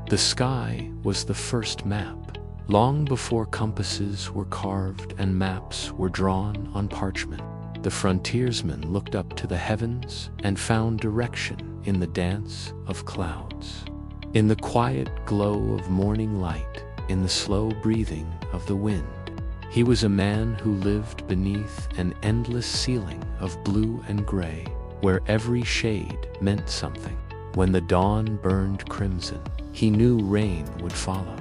The sky was the first map. Long before compasses were carved and maps were drawn on parchment, the frontiersmen looked up to the heavens and found direction in the dance of clouds. In the quiet glow of morning light, in the slow breathing of the wind. He was a man who lived beneath an endless ceiling of blue and gray, where every shade meant something. When the dawn burned crimson, he knew rain would follow.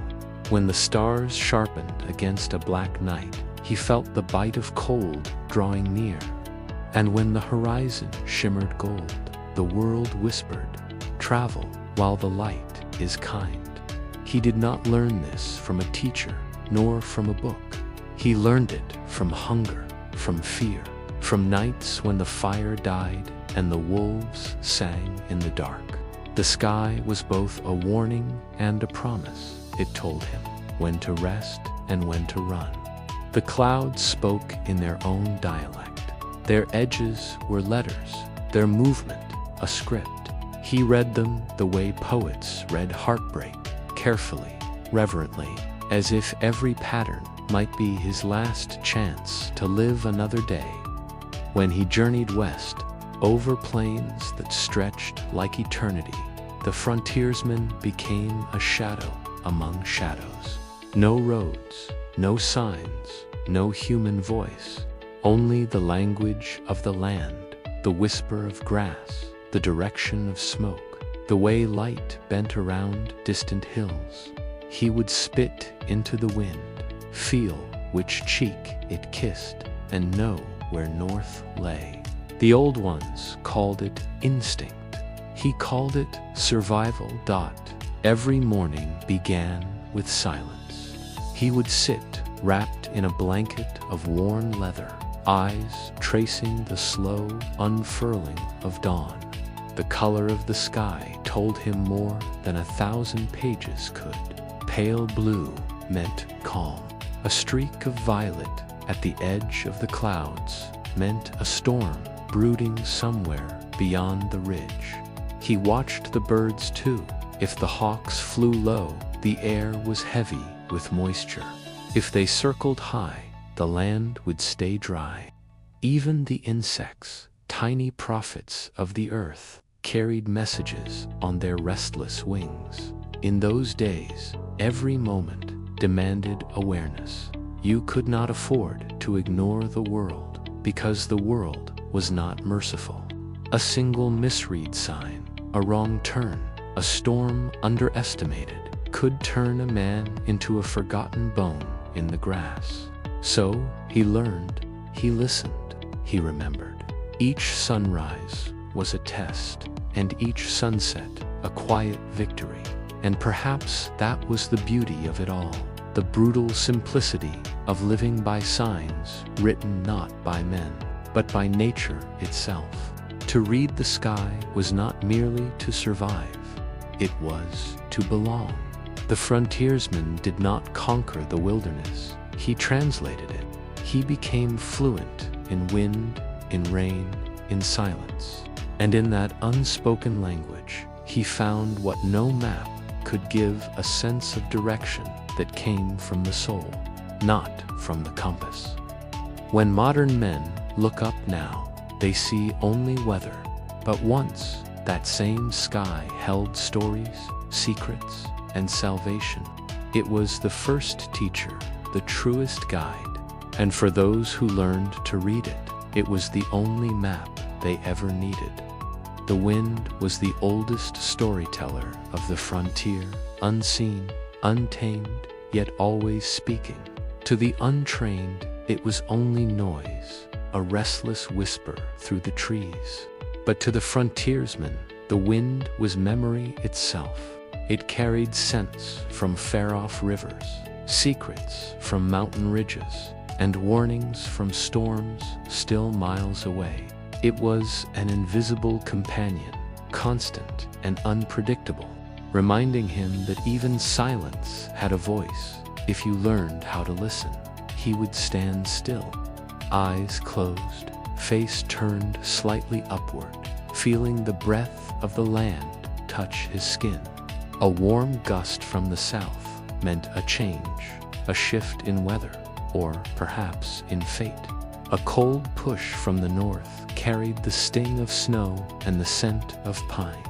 When the stars sharpened against a black night, he felt the bite of cold drawing near. And when the horizon shimmered gold, the world whispered, "Travel while the light is kind." He did not learn this from a teacher, nor from a book. He learned it from hunger, from fear, from nights when the fire died and the wolves sang in the dark. The sky was both a warning and a promise. It told him when to rest and when to run. The clouds spoke in their own dialect. Their edges were letters, their movement a script. He read them the way poets read heartbreak, carefully, reverently, as if every pattern might be his last chance to live another day. When he journeyed west, over plains that stretched like eternity, the frontiersman became a shadow among shadows. No roads, no signs, no human voice, only the language of the land, the whisper of grass, the direction of smoke, the way light bent around distant hills. He would spit into the wind, feel which cheek it kissed, and know where north lay. The old ones called it instinct. He called it survival. Every morning began with silence. He would sit wrapped in a blanket of worn leather, eyes tracing the slow unfurling of dawn. The color of the sky told him more than 1,000 pages could. Pale blue meant calm. A streak of violet at the edge of the clouds meant a storm brooding somewhere beyond the ridge. He watched the birds too. If the hawks flew low, the air was heavy with moisture. If they circled high, the land would stay dry. Even the insects, tiny prophets of the earth, carried messages on their restless wings. In those days, every moment demanded awareness. You could not afford to ignore the world, because the world was not merciful. A single misread sign, a wrong turn, a storm underestimated, could turn a man into a forgotten bone in the grass. So he learned, he listened, he remembered. Each sunrise was a test, and each sunset a quiet victory. And perhaps that was the beauty of it all, the brutal simplicity of living by signs written not by men, but by nature itself. To read the sky was not merely to survive, it was to belong. The frontiersman did not conquer the wilderness, he translated it. He became fluent in wind, in rain, in silence. And in that unspoken language, he found what no map could give, a sense of direction that came from the soul, not from the compass. When modern men look up now, they see only weather. But once, that same sky held stories, secrets, and salvation. It was the first teacher, the truest guide. And for those who learned to read it, it was the only map they ever needed. The wind was the oldest storyteller of the frontier, unseen, untamed, yet always speaking. To the untrained, it was only noise, a restless whisper through the trees. But to the frontiersman, the wind was memory itself. It carried scents from far-off rivers, secrets from mountain ridges, and warnings from storms still miles away. It was an invisible companion, constant and unpredictable, reminding him that even silence had a voice. If you learned how to listen, he would stand still, eyes closed, face turned slightly upward, feeling the breath of the land touch his skin. A warm gust from the south meant a change, a shift in weather, or perhaps in fate. A cold push from the north carried the sting of snow and the scent of pine.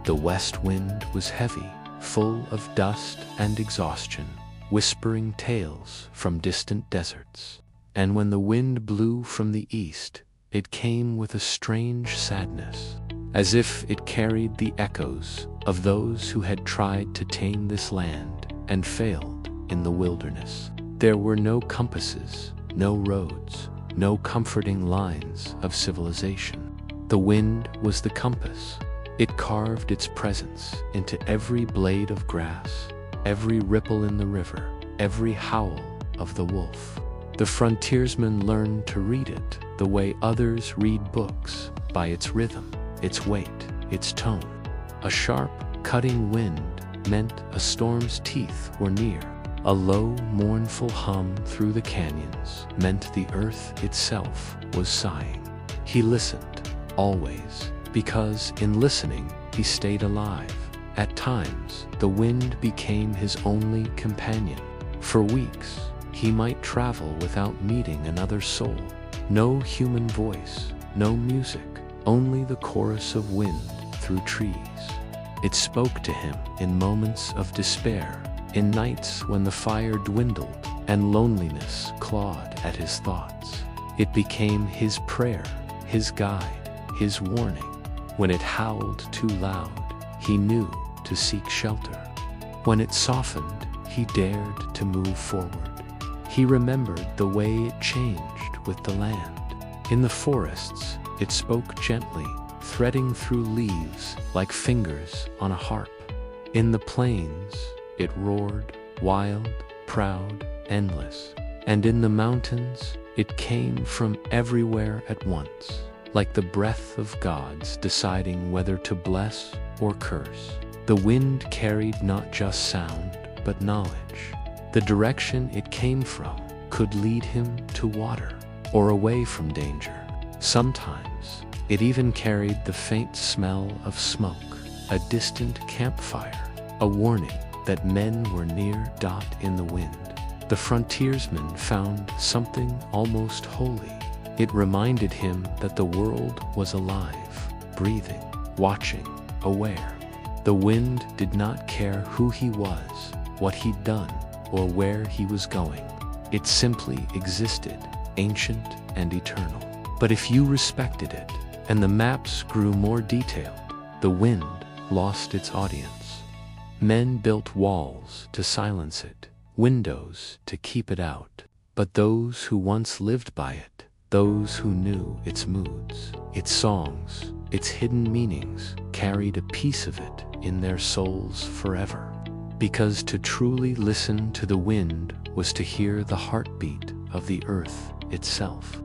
The west wind was heavy, full of dust and exhaustion, whispering tales from distant deserts. And when the wind blew from the east, it came with a strange sadness, as if it carried the echoes of those who had tried to tame this land and failed in the wilderness. There were no compasses, no roads, no comforting lines of civilization. The wind was the compass. It carved its presence into every blade of grass, every ripple in the river, every howl of the wolf. The frontiersmen learned to read it the way others read books, by its rhythm, its weight, its tone. A sharp, cutting wind meant a storm's teeth were near. A low, mournful hum through the canyons meant the earth itself was sighing. He listened, always, because in listening he stayed alive. At times, the wind became his only companion. For weeks, he might travel without meeting another soul. No human voice, no music, only the chorus of wind through trees. It spoke to him in moments of despair, in nights when the fire dwindled and loneliness clawed at his thoughts. It became his prayer, his guide, his warning. When it howled too loud, he knew to seek shelter. When it softened, he dared to move forward. He remembered the way it changed with the land. In the forests, it spoke gently, threading through leaves like fingers on a harp. In the plains, it roared, wild, proud, endless. And in the mountains, it came from everywhere at once, like the breath of gods deciding whether to bless or curse. The wind carried not just sound, but knowledge. The direction it came from could lead him to water or away from danger. Sometimes, it even carried the faint smell of smoke, a distant campfire, a warning that men were near. In the wind, the frontiersman found something almost holy. It reminded him that the world was alive, breathing, watching, aware. The wind did not care who he was, what he'd done, or where he was going. It simply existed, ancient and eternal. But if you respected it, and the maps grew more detailed, the wind lost its audience. Men built walls to silence it, windows to keep it out. But those who once lived by it, those who knew its moods, its songs, its hidden meanings, carried a piece of it in their souls forever. Because to truly listen to the wind was to hear the heartbeat of the earth itself.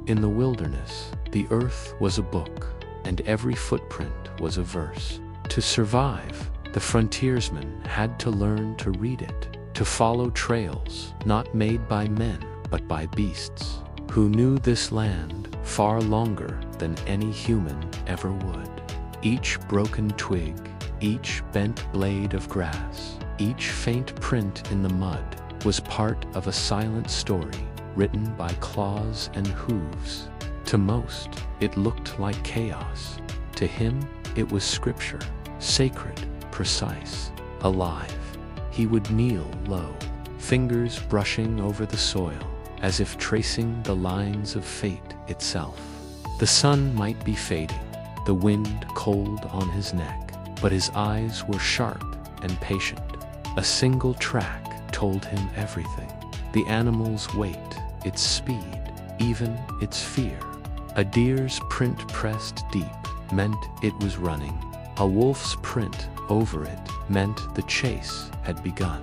In the wilderness, the earth was a book, and every footprint was a verse. To survive, the frontiersman had to learn to read it, to follow trails not made by men, but by beasts, who knew this land far longer than any human ever would. Each broken twig, each bent blade of grass, each faint print in the mud was part of a silent story written by claws and hooves. To most, it looked like chaos. To him, it was scripture, sacred, precise, alive. He would kneel low, fingers brushing over the soil, as if tracing the lines of fate itself. The sun might be fading, the wind cold on his neck, but his eyes were sharp and patient. A single track told him everything. The animal's weight, its speed, even its fear. A deer's print pressed deep meant it was running. A wolf's print over it meant the chase had begun.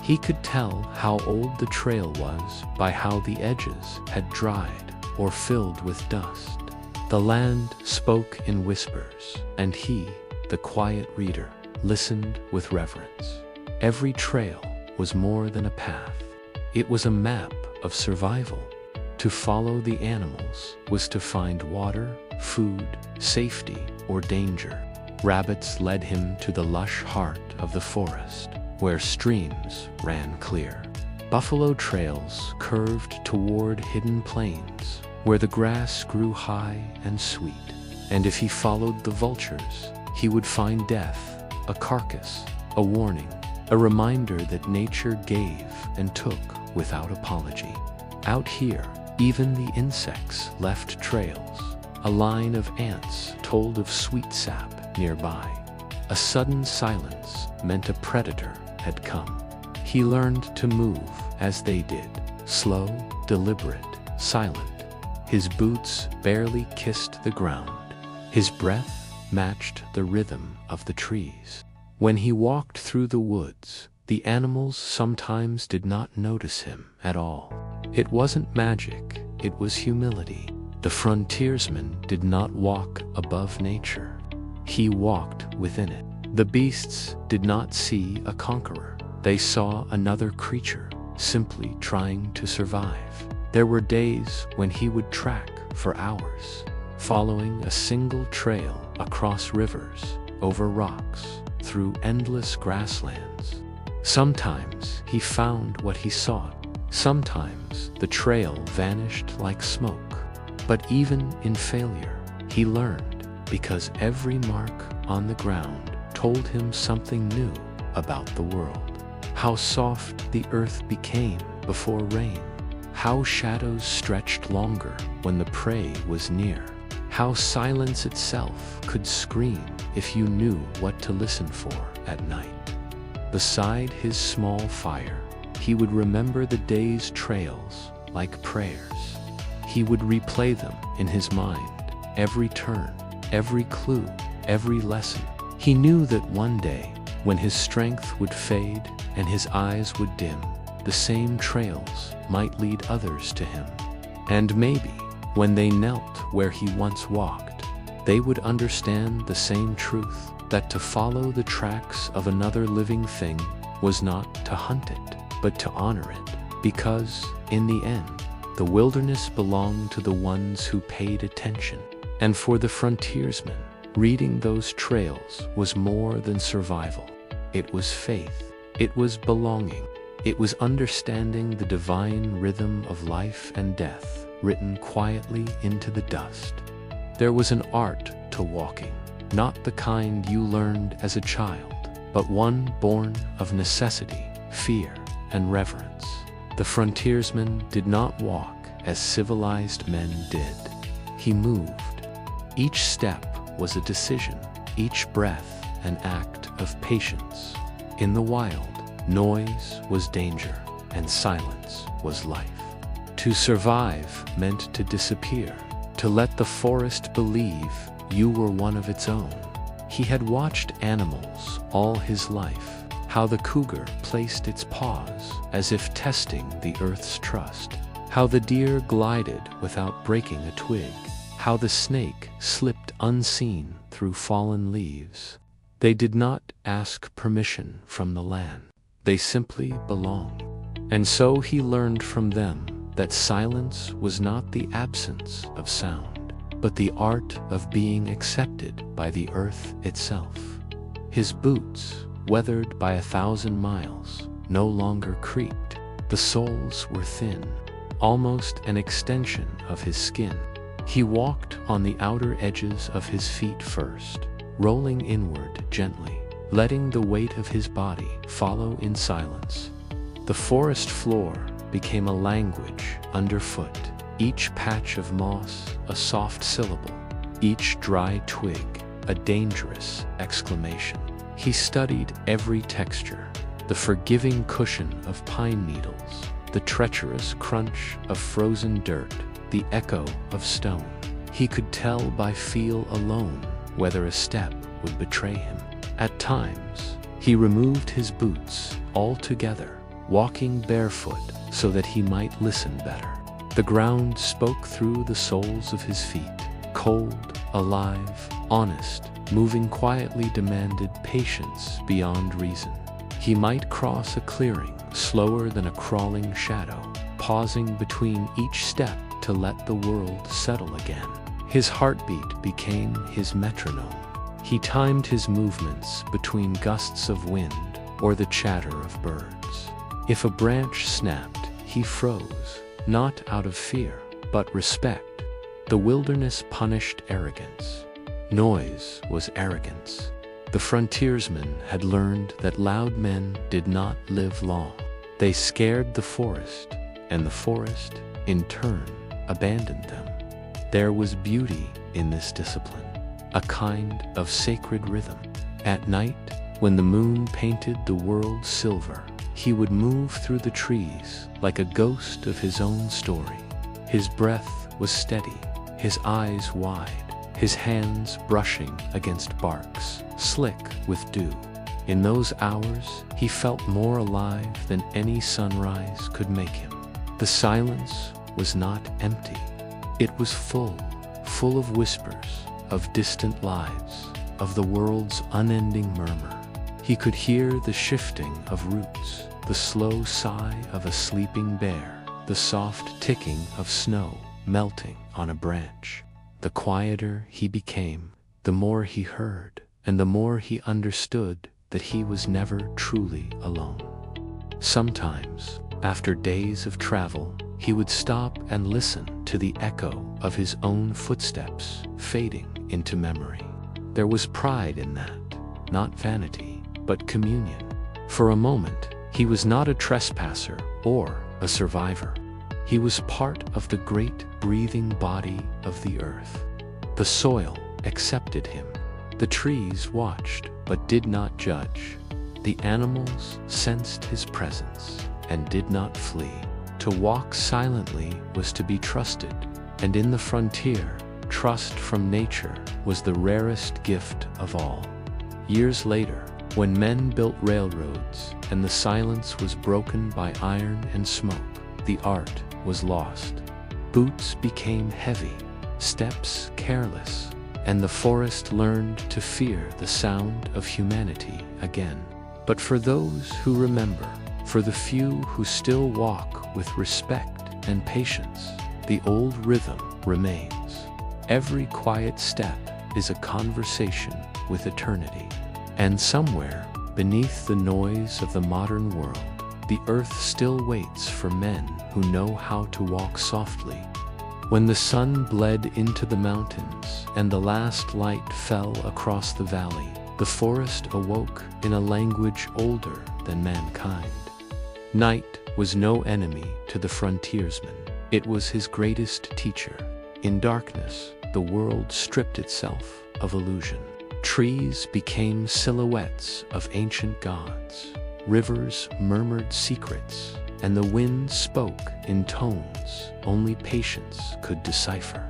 He could tell how old the trail was by how the edges had dried or filled with dust. The land spoke in whispers, and he, the quiet reader, listened with reverence. Every trail was more than a path. It was a map of survival. To follow the animals was to find water, food, safety, or danger. Rabbits led him to the lush heart of the forest, where streams ran clear. Buffalo trails curved toward hidden plains, where the grass grew high and sweet. And if he followed the vultures, he would find death, a carcass, a warning, a reminder that nature gave and took without apology. Out here, even the insects left trails. A line of ants told of sweet sap nearby. A sudden silence meant a predator had come. He learned to move as they did, slow, deliberate, silent. His boots barely kissed the ground. His breath matched the rhythm of the trees. When he walked through the woods, the animals sometimes did not notice him at all. It wasn't magic, it was humility. The frontiersman did not walk above nature. He walked within it. The beasts did not see a conqueror. They saw another creature, simply trying to survive. There were days when he would track for hours, following a single trail across rivers, over rocks, through endless grasslands. Sometimes he found what he sought. Sometimes the trail vanished like smoke. But even in failure, he learned, because every mark on the ground told him something new about the world. How soft the earth became before rain. How shadows stretched longer when the prey was near. How silence itself could scream if you knew what to listen for at night. Beside his small fire, he would remember the day's trails like prayers. He would replay them in his mind, every turn, every clue, every lesson. He knew that one day, when his strength would fade and his eyes would dim, the same trails might lead others to him. And maybe, when they knelt where he once walked, they would understand the same truth, that to follow the tracks of another living thing was not to hunt it, but to honor it, because, in the end, the wilderness belonged to the ones who paid attention. And for the frontiersman, reading those trails was more than survival. It was faith. It was belonging. It was understanding the divine rhythm of life and death, written quietly into the dust. There was an art to walking, not the kind you learned as a child, but one born of necessity, fear, and reverence. The frontiersman did not walk as civilized men did. He moved. Each step was a decision, each breath an act of patience. In the wild, noise was danger, and silence was life. To survive meant to disappear, to let the forest believe you were one of its own. He had watched animals all his life, how the cougar placed its paws as if testing the earth's trust, how the deer glided without breaking a twig, how the snake slipped unseen through fallen leaves. They did not ask permission from the land. They simply belonged. And so he learned from them that silence was not the absence of sound, but the art of being accepted by the earth itself. His boots, weathered by 1,000 miles, no longer creaked. The soles were thin, almost an extension of his skin. He walked on the outer edges of his feet first, rolling inward gently, letting the weight of his body follow in silence. The forest floor became a language underfoot, each patch of moss a soft syllable, each dry twig a dangerous exclamation. He studied every texture, the forgiving cushion of pine needles, the treacherous crunch of frozen dirt, the echo of stone. He could tell by feel alone whether a step would betray him. At times, he removed his boots altogether, walking barefoot so that he might listen better. The ground spoke through the soles of his feet, cold, alive, honest. Moving quietly demanded patience beyond reason. He might cross a clearing slower than a crawling shadow, pausing between each step to let the world settle again. His heartbeat became his metronome. He timed his movements between gusts of wind or the chatter of birds. If a branch snapped, he froze, not out of fear, but respect. The wilderness punished arrogance. Noise was arrogance. The frontiersmen had learned that loud men did not live long. They scared the forest, and the forest, in turn, abandoned them. There was beauty in this discipline, a kind of sacred rhythm. At night, when the moon painted the world silver, he would move through the trees like a ghost of his own story. His breath was steady, his eyes wide, his hands brushing against barks, slick with dew. In those hours, he felt more alive than any sunrise could make him. The silence was not empty. It was full of whispers, of distant lives, of the world's unending murmur. He could hear the shifting of roots, the slow sigh of a sleeping bear, the soft ticking of snow melting on a branch. The quieter he became, the more he heard, and the more he understood that he was never truly alone. Sometimes, after days of travel, he would stop and listen to the echo of his own footsteps fading into memory. There was pride in that, not vanity, but communion. For a moment, he was not a trespasser or a survivor. He was part of the great breathing body of the earth. The soil accepted him. The trees watched but did not judge. The animals sensed his presence and did not flee. To walk silently was to be trusted, and in the frontier, trust from nature was the rarest gift of all. Years later, when men built railroads and the silence was broken by iron and smoke, the art was lost. Boots became heavy, steps careless, and the forest learned to fear the sound of humanity again. But for those who remember, for the few who still walk with respect and patience, the old rhythm remains. Every quiet step is a conversation with eternity. And somewhere, beneath the noise of the modern world, the earth still waits for men who know how to walk softly. When the sun bled into the mountains and the last light fell across the valley, the forest awoke in a language older than mankind. Night was no enemy to the frontiersman. It was his greatest teacher. In darkness, the world stripped itself of illusion. Trees became silhouettes of ancient gods. Rivers murmured secrets, and the wind spoke in tones only patience could decipher.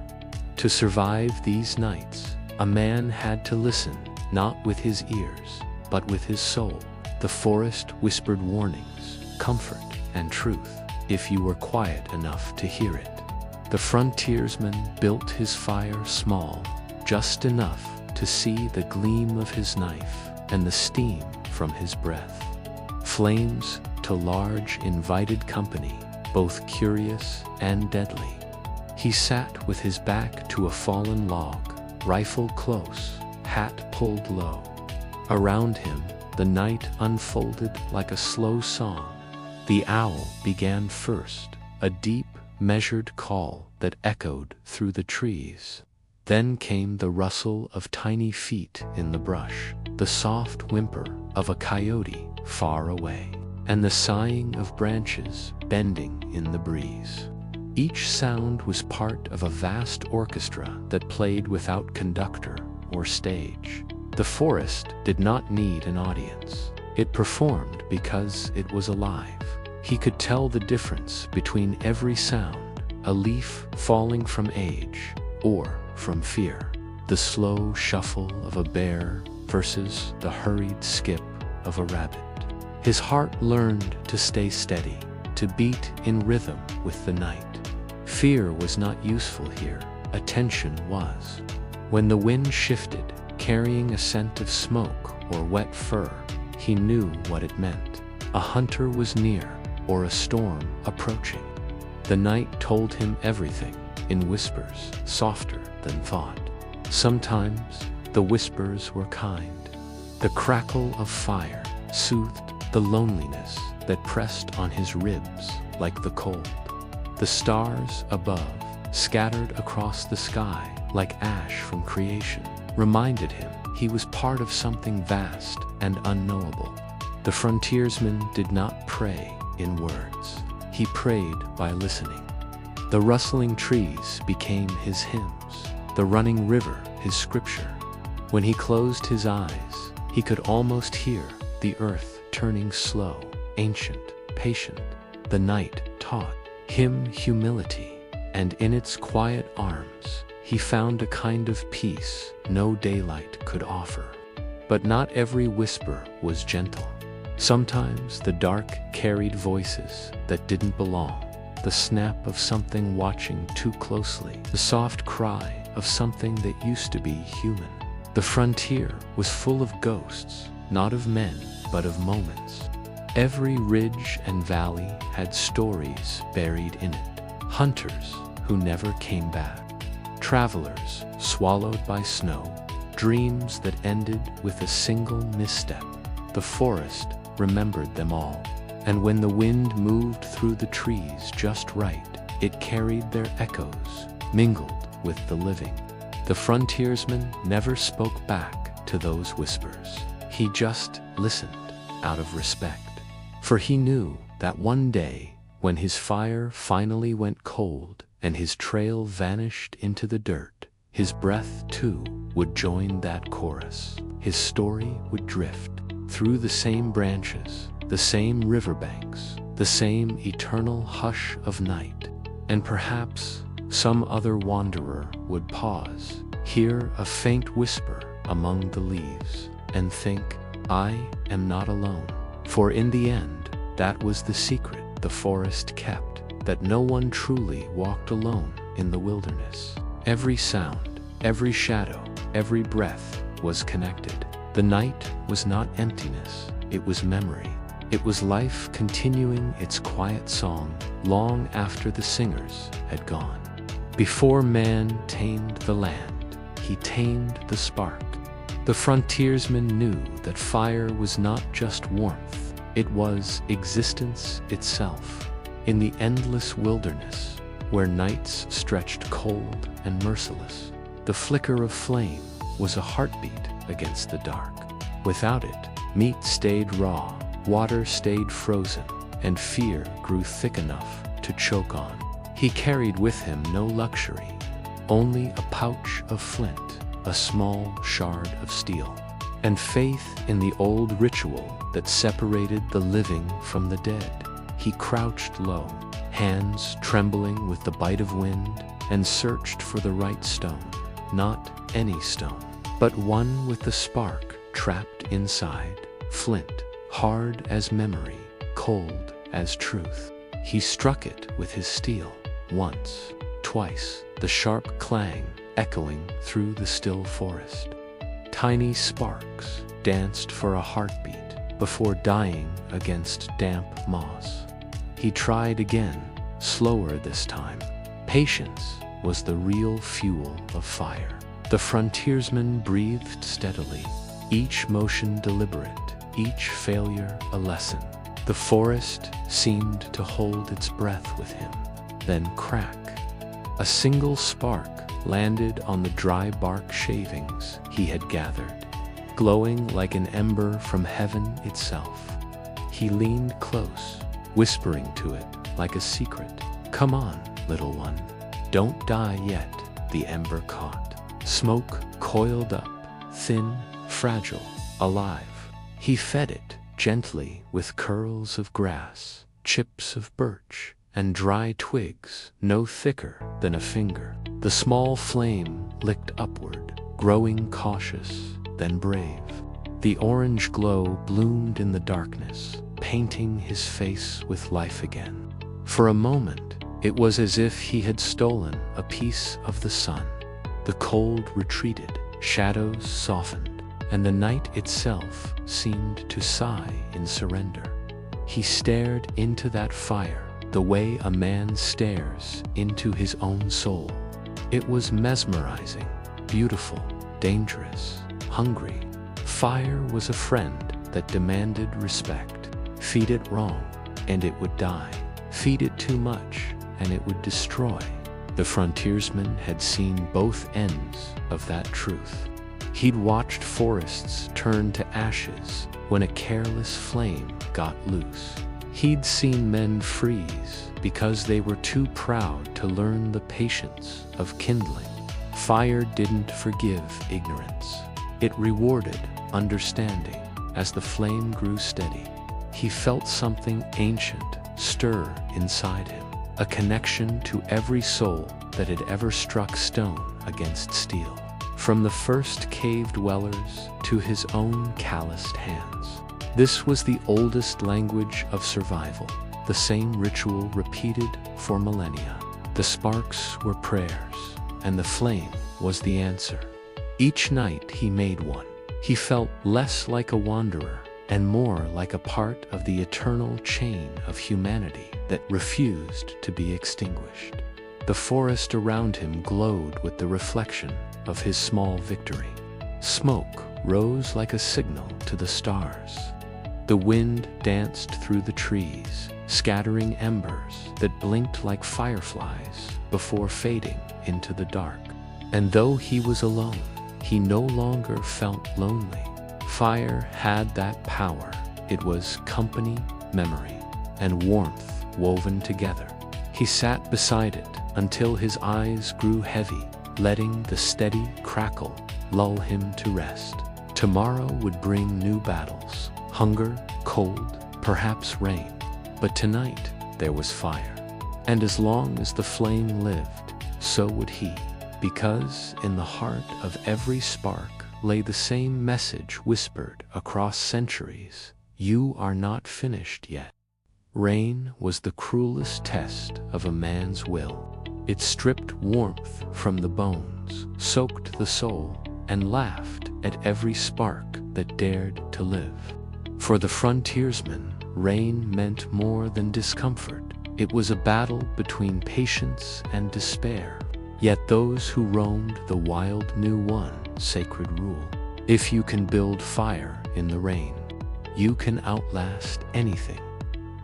To survive these nights, a man had to listen, not with his ears, but with his soul. The forest whispered warnings, comfort, and truth, if you were quiet enough to hear it. The frontiersman built his fire small, just enough to see the gleam of his knife and the steam from his breath. Flames to large invited company, both curious and deadly. He sat with his back to a fallen log, rifle close, hat pulled low. Around him, the night unfolded like a slow song. The owl began first, a deep, measured call that echoed through the trees. Then came the rustle of tiny feet in the brush, the soft whimper of a coyote far away, and the sighing of branches bending in the breeze. Each sound was part of a vast orchestra that played without conductor or stage. The forest did not need an audience. It performed because it was alive. He could tell the difference between every sound, a leaf falling from age or from fear, the slow shuffle of a bear versus the hurried skip of a rabbit. His heart learned to stay steady, to beat in rhythm with the night. Fear was not useful here, attention was. When the wind shifted, carrying a scent of smoke or wet fur, he knew what it meant. A hunter was near, or a storm approaching. The night told him everything, in whispers softer than thought. Sometimes, The whispers were kind. The crackle of fire soothed the loneliness that pressed on his ribs like the cold. The stars above, scattered across the sky like ash from creation, reminded him he was part of something vast and unknowable. The frontiersman did not pray in words. He prayed by listening. The rustling trees became his hymns, the running river his scripture. When he closed his eyes, he could almost hear the earth turning slow, ancient, patient. The night taught him humility, and in its quiet arms, he found a kind of peace no daylight could offer. But not every whisper was gentle. Sometimes the dark carried voices that didn't belong, the snap of something watching too closely, the soft cry of something that used to be human. The frontier was full of ghosts, not of men, but of moments. Every ridge and valley had stories buried in it. Hunters who never came back. Travelers swallowed by snow. Dreams that ended with a single misstep. The forest remembered them all. And when the wind moved through the trees just right, it carried their echoes, mingled with the living. The frontiersman never spoke back to those whispers. He just listened out of respect. For he knew that one day, when his fire finally went cold and his trail vanished into the dirt, his breath too would join that chorus. His story would drift through the same branches, the same riverbanks, the same eternal hush of night. And perhaps some other wanderer would pause, hear a faint whisper among the leaves, and think, I am not alone. For in the end, that was the secret the forest kept, that no one truly walked alone in the wilderness. Every sound, every shadow, every breath was connected. The night was not emptiness, it was memory. It was life continuing its quiet song long after the singers had gone. Before man tamed the land, he tamed the spark. The frontiersman knew that fire was not just warmth, it was existence itself. In the endless wilderness, where nights stretched cold and merciless, the flicker of flame was a heartbeat against the dark. Without it, meat stayed raw, water stayed frozen, and fear grew thick enough to choke on. He carried with him no luxury, only a pouch of flint, a small shard of steel, and faith in the old ritual that separated the living from the dead. He crouched low, hands trembling with the bite of wind, and searched for the right stone. Not any stone, but one with the spark trapped inside, flint, hard as memory, cold as truth. He struck it with his steel, once, twice, the sharp clang echoing through the still forest. Tiny sparks danced for a heartbeat before dying against damp moss. He tried again, slower this time. Patience was the real fuel of fire. The frontiersman breathed steadily, each motion deliberate, each failure a lesson. The forest seemed to hold its breath with him. Then crack. A single spark landed on the dry bark shavings he had gathered, glowing like an ember from heaven itself. He leaned close, whispering to it like a secret. Come on, little one. Don't die yet. The ember caught. Smoke coiled up, thin, fragile, alive. He fed it gently with curls of grass, chips of birch, and dry twigs no thicker than a finger. The small flame licked upward, growing cautious, then brave. The orange glow bloomed in the darkness, painting his face with life again. For a moment, it was as if he had stolen a piece of the sun. The cold retreated, shadows softened, and the night itself seemed to sigh in surrender. He stared into that fire the way a man stares into his own soul. It was mesmerizing, beautiful, dangerous, hungry. Fire was a friend that demanded respect. Feed it wrong, and it would die. Feed it too much, and it would destroy. The frontiersman had seen both ends of that truth. He'd watched forests turn to ashes when a careless flame got loose. He'd seen men freeze because they were too proud to learn the patience of kindling. Fire didn't forgive ignorance. It rewarded understanding. As the flame grew steady, he felt something ancient stir inside him, a connection to every soul that had ever struck stone against steel. From the first cave dwellers to his own calloused hands. This was the oldest language of survival, the same ritual repeated for millennia. The sparks were prayers, and the flame was the answer. Each night he made one. He felt less like a wanderer and more like a part of the eternal chain of humanity that refused to be extinguished. The forest around him glowed with the reflection of his small victory. Smoke rose like a signal to the stars. The wind danced through the trees, scattering embers that blinked like fireflies before fading into the dark. And though he was alone, he no longer felt lonely. Fire had that power. It was company, memory, and warmth woven together. He sat beside it until his eyes grew heavy, letting the steady crackle lull him to rest. Tomorrow would bring new battles, hunger, cold, perhaps rain. But tonight there was fire. And as long as the flame lived, so would he. Because in the heart of every spark lay the same message whispered across centuries: you are not finished yet. Rain was the cruelest test of a man's will. It stripped warmth from the bones, soaked the soul, and laughed at every spark that dared to live. For the frontiersman, rain meant more than discomfort. It was a battle between patience and despair. Yet those who roamed the wild knew one sacred rule: if you can build fire in the rain, you can outlast anything.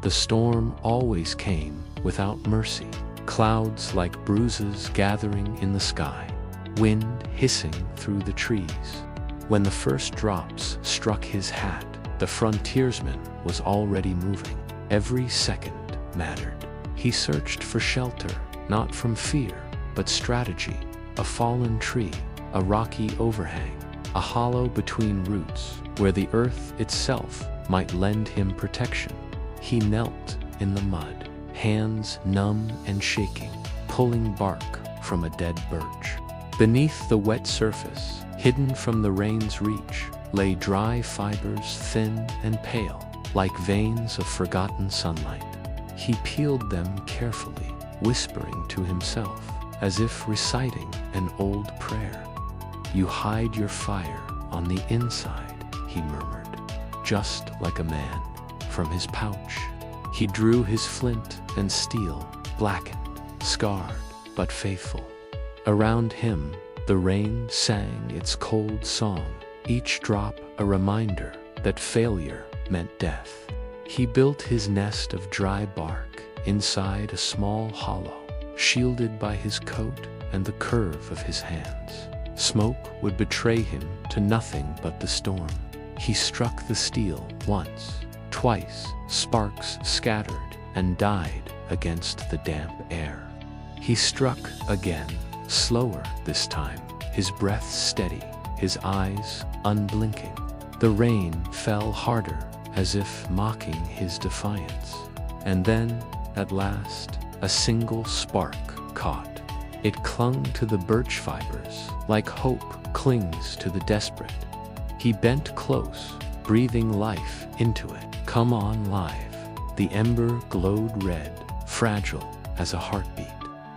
The storm always came without mercy, clouds like bruises gathering in the sky, wind hissing through the trees. When the first drops struck his hat, the frontiersman was already moving. Every second mattered. He searched for shelter, not from fear, but strategy. A fallen tree, a rocky overhang, a hollow between roots where the earth itself might lend him protection. He knelt in the mud, hands numb and shaking, pulling bark from a dead birch. Beneath the wet surface, hidden from the rain's reach, lay dry fibers, thin and pale, like veins of forgotten sunlight. He peeled them carefully, whispering to himself, as if reciting an old prayer. You hide your fire on the inside, he murmured, just like a man. From his pouch, he drew his flint and steel, blackened, scarred, but faithful. Around him, the rain sang its cold song, each drop a reminder that failure meant death. He built his nest of dry bark inside a small hollow, shielded by his coat and the curve of his hands. Smoke would betray him to nothing but the storm. He struck the steel once, twice, sparks scattered and died against the damp air. He struck again, slower this time, his breath steady, his eyes unblinking. The rain fell harder, as if mocking his defiance. And then, at last, a single spark caught. It clung to the birch fibers, like hope clings to the desperate. He bent close, breathing life into it. Come on, live. The ember glowed red, fragile as a heartbeat.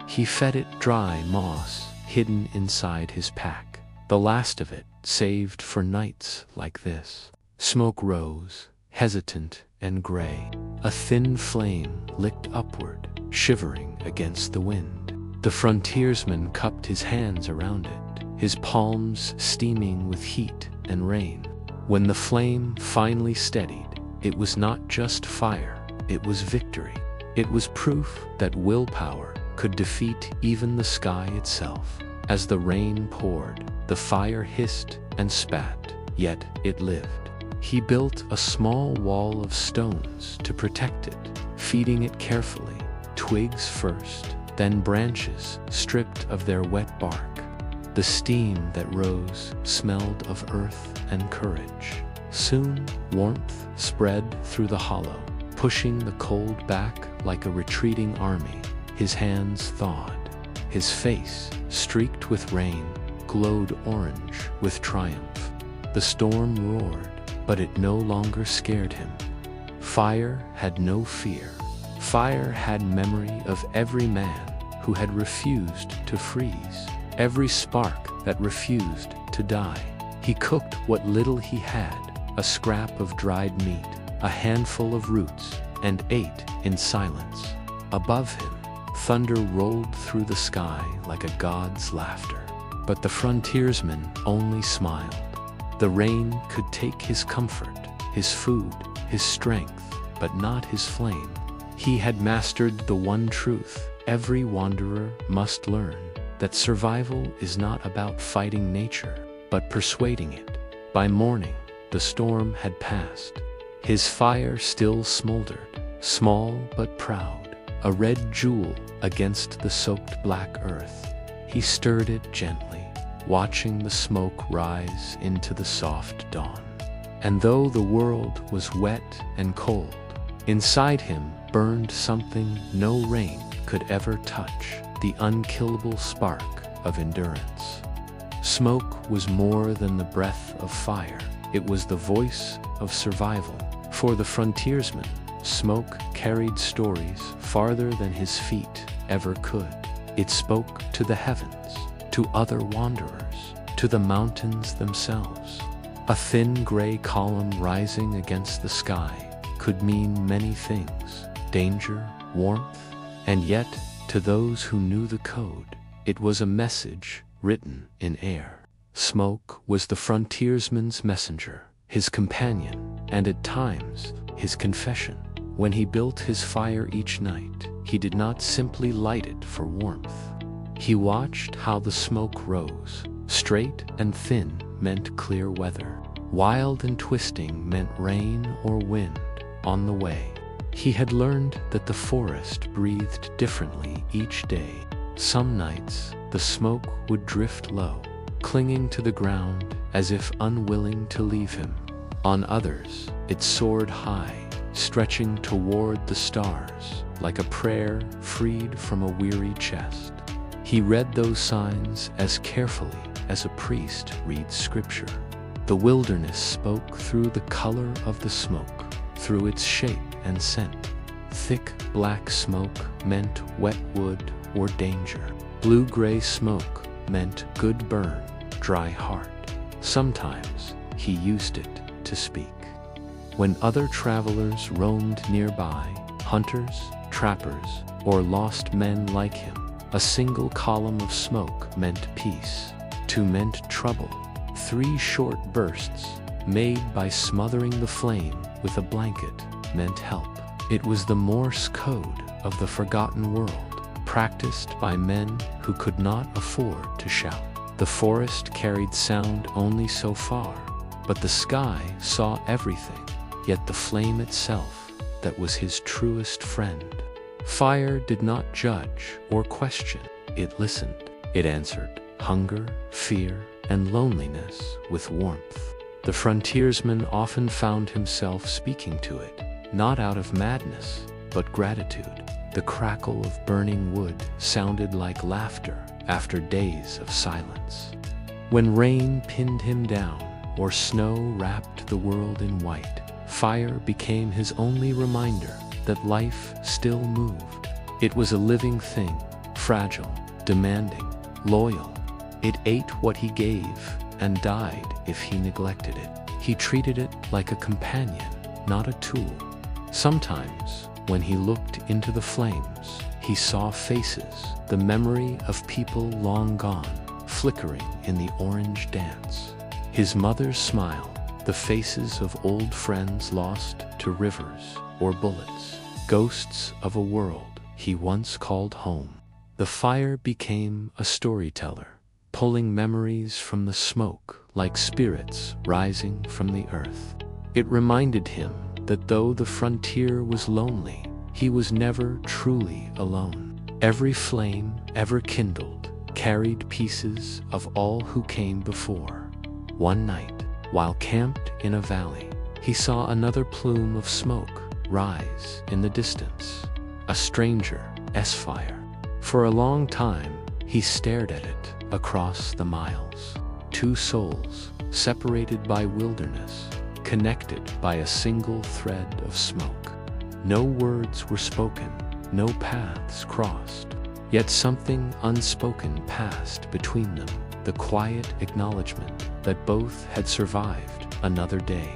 He fed it dry moss hidden inside his pack, the last of it saved for nights like this. Smoke rose, hesitant and gray. A thin flame licked upward, shivering against the wind. The frontiersman cupped his hands around it, his palms steaming with heat and rain. When the flame finally steadied, it was not just fire, it was victory. It was proof that willpower could defeat even the sky itself. As the rain poured, the fire hissed and spat, yet it lived. He built a small wall of stones to protect it, feeding it carefully, twigs first, then branches stripped of their wet bark. The steam that rose smelled of earth and courage. Soon, warmth spread through the hollow, pushing the cold back like a retreating army. His hands thawed. His face, streaked with rain, glowed orange with triumph. The storm roared, but it no longer scared him. Fire had no fear. Fire had memory of every man who had refused to freeze, every spark that refused to die. He cooked what little he had, a scrap of dried meat, a handful of roots, and ate in silence. Above him, thunder rolled through the sky like a god's laughter. But the frontiersman only smiled. The rain could take his comfort, his food, his strength, but not his flame. He had mastered the one truth every wanderer must learn, that survival is not about fighting nature, but persuading it. By morning, the storm had passed. His fire still smoldered, small but proud, a red jewel against the soaked black earth. He stirred it gently, watching the smoke rise into the soft dawn. And though the world was wet and cold, inside him burned something no rain could ever touch, the unkillable spark of endurance. Smoke was more than the breath of fire. It was the voice of survival. For the frontiersman, smoke carried stories farther than his feet ever could. It spoke to the heavens, to other wanderers, to the mountains themselves. A thin gray column rising against the sky could mean many things: danger, warmth, and yet, to those who knew the code, it was a message written in air. Smoke was the frontiersman's messenger, his companion, and at times, his confession. When he built his fire each night, he did not simply light it for warmth. He watched how the smoke rose. Straight and thin meant clear weather. Wild and twisting meant rain or wind on the way. He had learned that the forest breathed differently each day. Some nights, the smoke would drift low, clinging to the ground as if unwilling to leave him. On others, it soared high, stretching toward the stars, like a prayer freed from a weary chest. He read those signs as carefully as a priest reads scripture. The wilderness spoke through the color of the smoke, through its shape and scent. Thick black smoke meant wet wood or danger. Blue-gray smoke meant good burn, dry heart. Sometimes he used it to speak. When other travelers roamed nearby, hunters, trappers, or lost men like him, a single column of smoke meant peace. Two meant trouble. 3 short bursts, made by smothering the flame with a blanket, meant help. It was the Morse code of the forgotten world, practiced by men who could not afford to shout. The forest carried sound only so far, but the sky saw everything, yet the flame itself, that was his truest friend. Fire did not judge or question, it listened. It answered hunger, fear, and loneliness with warmth. The frontiersman often found himself speaking to it, not out of madness, but gratitude. The crackle of burning wood sounded like laughter after days of silence. When rain pinned him down, or snow wrapped the world in white, fire became his only reminder that life still moved. It was a living thing, fragile, demanding, loyal. It ate what he gave and died if he neglected it. He treated it like a companion, not a tool. Sometimes, when he looked into the flames, he saw faces, the memory of people long gone, flickering in the orange dance. His mother's smile, the faces of old friends lost to rivers or bullets, ghosts of a world he once called home. The fire became a storyteller, pulling memories from the smoke like spirits rising from the earth. It reminded him that though the frontier was lonely, he was never truly alone. Every flame ever kindled carried pieces of all who came before. One night, while camped in a valley, he saw another plume of smoke rise in the distance. A stranger's fire. For a long time, he stared at it across the miles. Two souls, separated by wilderness, connected by a single thread of smoke. No words were spoken, no paths crossed, yet something unspoken passed between them, the quiet acknowledgement that both had survived another day.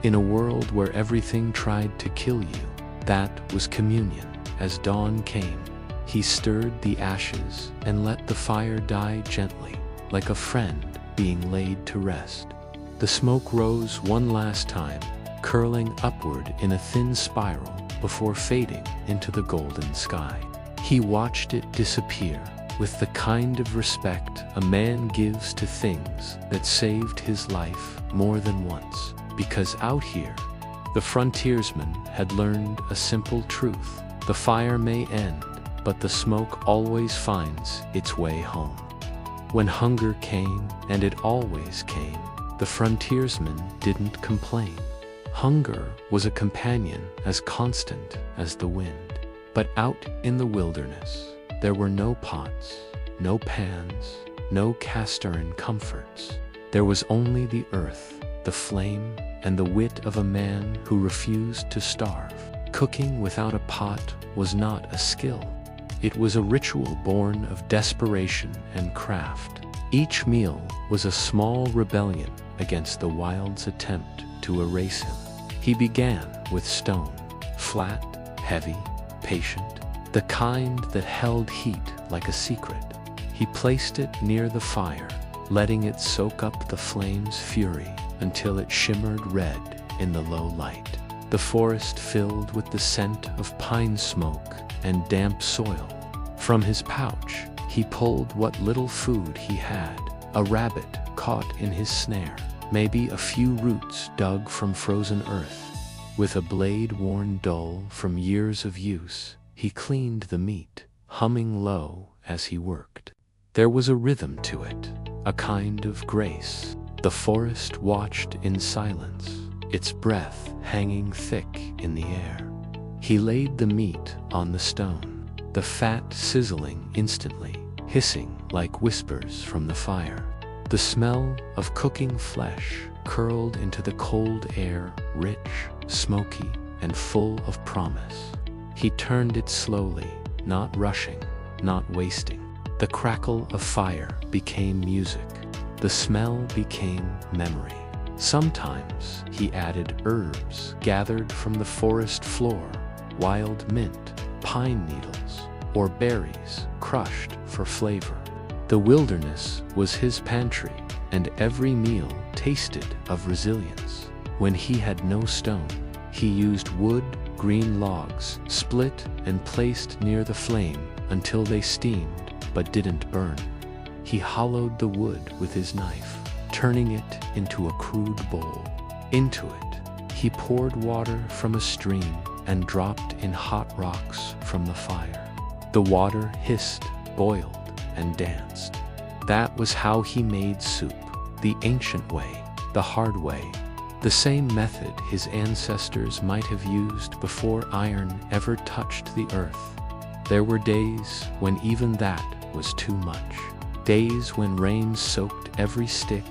In a world where everything tried to kill you, that was communion. As dawn came, he stirred the ashes and let the fire die gently, like a friend being laid to rest. The smoke rose one last time, curling upward in a thin spiral before fading into the golden sky. He watched it disappear with the kind of respect a man gives to things that saved his life more than once. Because out here, the frontiersman had learned a simple truth. The fire may end, but the smoke always finds its way home. When hunger came, and it always came, the frontiersman didn't complain. Hunger was a companion as constant as the wind. But out in the wilderness, there were no pots, no pans, no cast-iron comforts. There was only the earth, the flame, and the wit of a man who refused to starve. Cooking without a pot was not a skill. It was a ritual born of desperation and craft. Each meal was a small rebellion against the wild's attempt to erase him. He began with stone, flat, heavy, patient, the kind that held heat like a secret. He placed it near the fire, letting it soak up the flame's fury until it shimmered red in the low light. The forest filled with the scent of pine smoke and damp soil. From his pouch, he pulled what little food he had, a rabbit caught in his snare, maybe a few roots dug from frozen earth. With a blade worn dull from years of use, he cleaned the meat, humming low as he worked. There was a rhythm to it, a kind of grace. The forest watched in silence, its breath hanging thick in the air. He laid the meat on the stone, the fat sizzling instantly, hissing like whispers from the fire. The smell of cooking flesh curled into the cold air, rich, smoky, and full of promise. He turned it slowly, not rushing, not wasting. The crackle of fire became music. The smell became memory. Sometimes he added herbs gathered from the forest floor, wild mint, pine needles, or berries crushed for flavor. The wilderness was his pantry, and every meal tasted of resilience. When he had no stone, he used wood, green logs, split and placed near the flame until they steamed but didn't burn. He hollowed the wood with his knife, turning it into a crude bowl. Into it, he poured water from a stream and dropped in hot rocks from the fire. The water hissed, boiled, and danced. That was how he made soup, the ancient way, the hard way, the same method his ancestors might have used before iron ever touched the earth. There were days when even that was too much. Days when rain soaked every stick.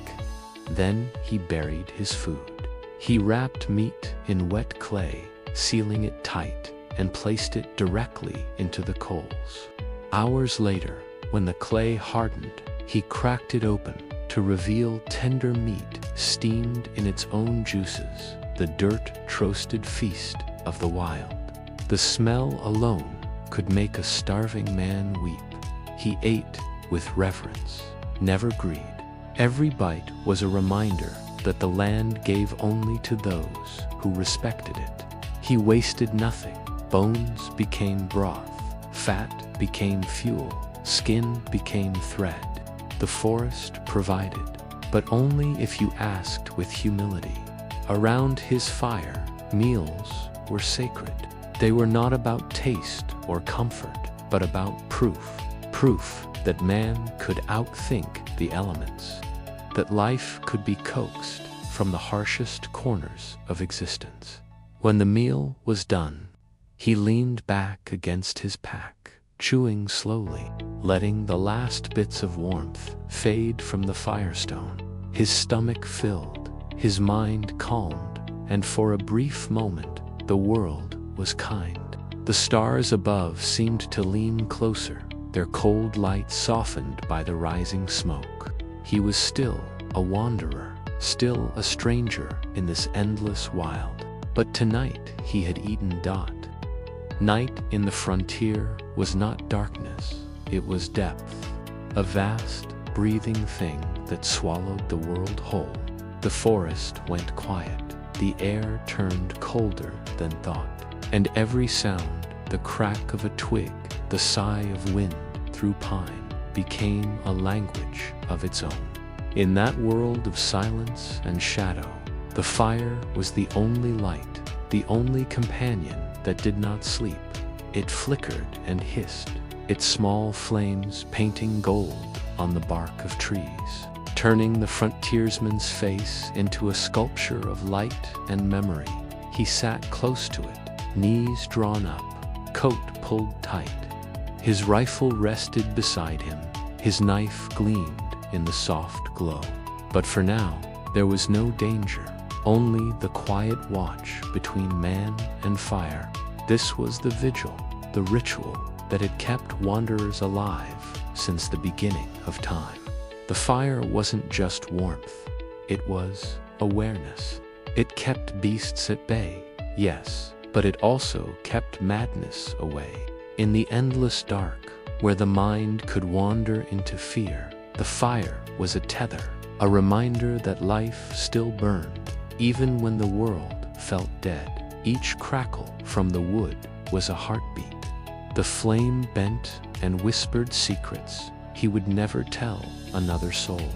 Then he buried his food. He wrapped meat in wet clay, sealing it tight, and placed it directly into the coals. Hours later, when the clay hardened, he cracked it open to reveal tender meat steamed in its own juices, the dirt-roasted feast of the wild. The smell alone could make a starving man weep. He ate with reverence, never greed. Every bite was a reminder that the land gave only to those who respected it. He wasted nothing. Bones became broth, fat became fuel, skin became thread. The forest provided, but only if you asked with humility. Around his fire, meals were sacred. They were not about taste or comfort, but about proof. Proof that man could outthink the elements, that life could be coaxed from the harshest corners of existence. When the meal was done, he leaned back against his pack, chewing slowly, letting the last bits of warmth fade from the firestone. His stomach filled, his mind calmed, and for a brief moment, the world was kind. The stars above seemed to lean closer, their cold light softened by the rising smoke. He was still a wanderer, still a stranger in this endless wild. But tonight he had eaten Dot. Night in the frontier was not darkness, it was depth, a vast, breathing thing that swallowed the world whole. The forest went quiet, the air turned colder than thought, and every sound, the crack of a twig, the sigh of wind through pine, became a language of its own. In that world of silence and shadow, the fire was the only light, the only companion that did not sleep. It flickered and hissed, its small flames painting gold on the bark of trees, turning the frontiersman's face into a sculpture of light and memory. He sat close to it, knees drawn up, coat pulled tight. His rifle rested beside him, his knife gleamed in the soft glow. But for now, there was no danger, only the quiet watch between man and fire. This was the vigil, the ritual that had kept wanderers alive since the beginning of time. The fire wasn't just warmth, it was awareness. It kept beasts at bay, yes, but it also kept madness away. In the endless dark, where the mind could wander into fear, the fire was a tether, a reminder that life still burned, even when the world felt dead. Each crackle from the wood was a heartbeat. The flame bent and whispered secrets he would never tell another soul.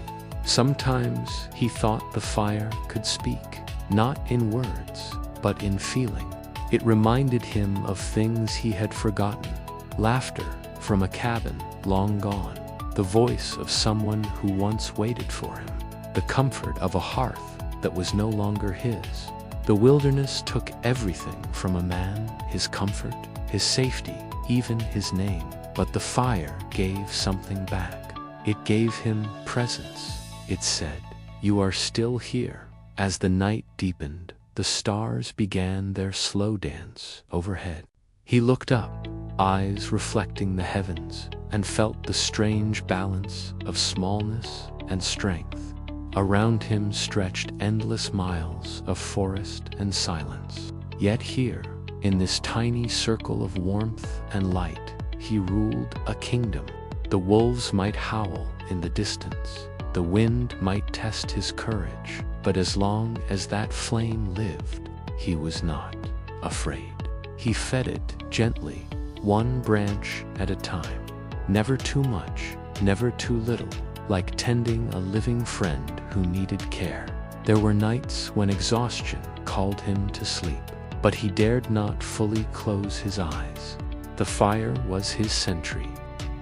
Sometimes he thought the fire could speak, not in words, but in feeling. It reminded him of things he had forgotten, laughter from a cabin long gone, the voice of someone who once waited for him, the comfort of a hearth that was no longer his. The wilderness took everything from a man, his comfort, his safety, even his name. But the fire gave something back. It gave him presence. It said, "You are still here." As the night deepened, the stars began their slow dance overhead. He looked up, eyes reflecting the heavens, and felt the strange balance of smallness and strength. Around him stretched endless miles of forest and silence. Yet here, in this tiny circle of warmth and light, he ruled a kingdom. The wolves might howl in the distance, the wind might test his courage, but as long as that flame lived, he was not afraid. He fed it gently, one branch at a time, never too much, never too little, like tending a living friend who needed care. There were nights when exhaustion called him to sleep, but he dared not fully close his eyes. The fire was his sentry.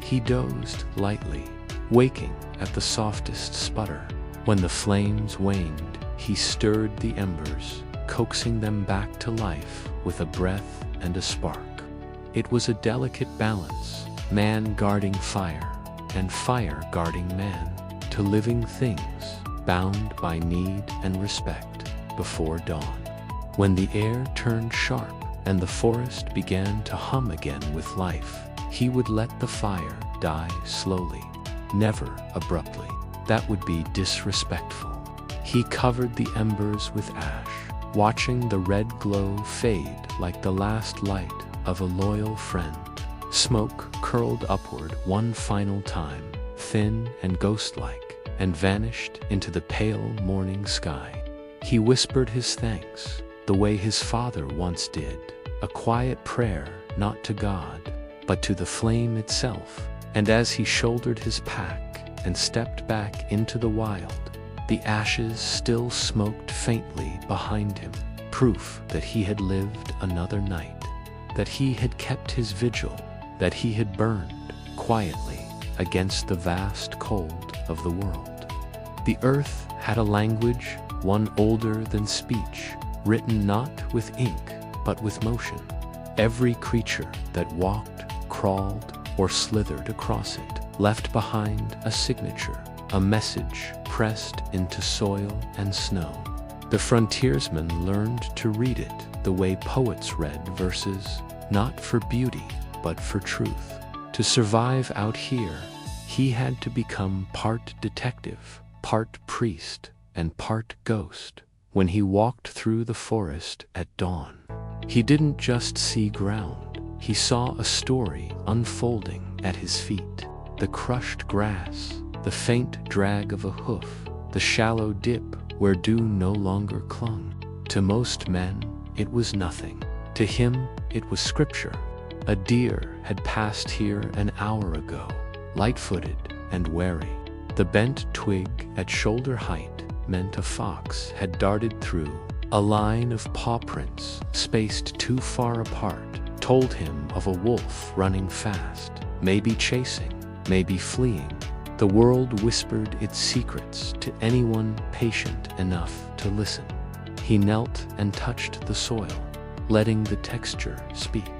He dozed lightly, waking at the softest sputter. When the flames waned, he stirred the embers, coaxing them back to life with a breath and a spark. It was a delicate balance, man guarding fire, and fire guarding man, to living things, bound by need and respect, before dawn. When the air turned sharp and the forest began to hum again with life, he would let the fire die slowly, never abruptly. That would be disrespectful. He covered the embers with ash, watching the red glow fade like the last light of a loyal friend. Smoke curled upward one final time, thin and ghost-like, and vanished into the pale morning sky. He whispered his thanks, the way his father once did, a quiet prayer not to God, but to the flame itself. And as he shouldered his pack and stepped back into the wild, the ashes still smoked faintly behind him, proof that he had lived another night, that he had kept his vigil, that he had burned quietly against the vast cold of the world. The earth had a language, one older than speech, written not with ink, but with motion. Every creature that walked, crawled, or slithered across it left behind a signature, a message pressed into soil and snow. The frontiersmen learned to read it the way poets read verses, not for beauty, but for truth. To survive out here, he had to become part detective, part priest, and part ghost. When he walked through the forest at dawn, he didn't just see ground, he saw a story unfolding at his feet. The crushed grass, the faint drag of a hoof, the shallow dip where dew no longer clung. To most men, it was nothing. To him, it was scripture. A deer had passed here an hour ago, light-footed and wary. The bent twig at shoulder height meant a fox had darted through. A line of paw prints, spaced too far apart, told him of a wolf running fast, maybe chasing, maybe fleeing. The world whispered its secrets to anyone patient enough to listen. He knelt and touched the soil, letting the texture speak.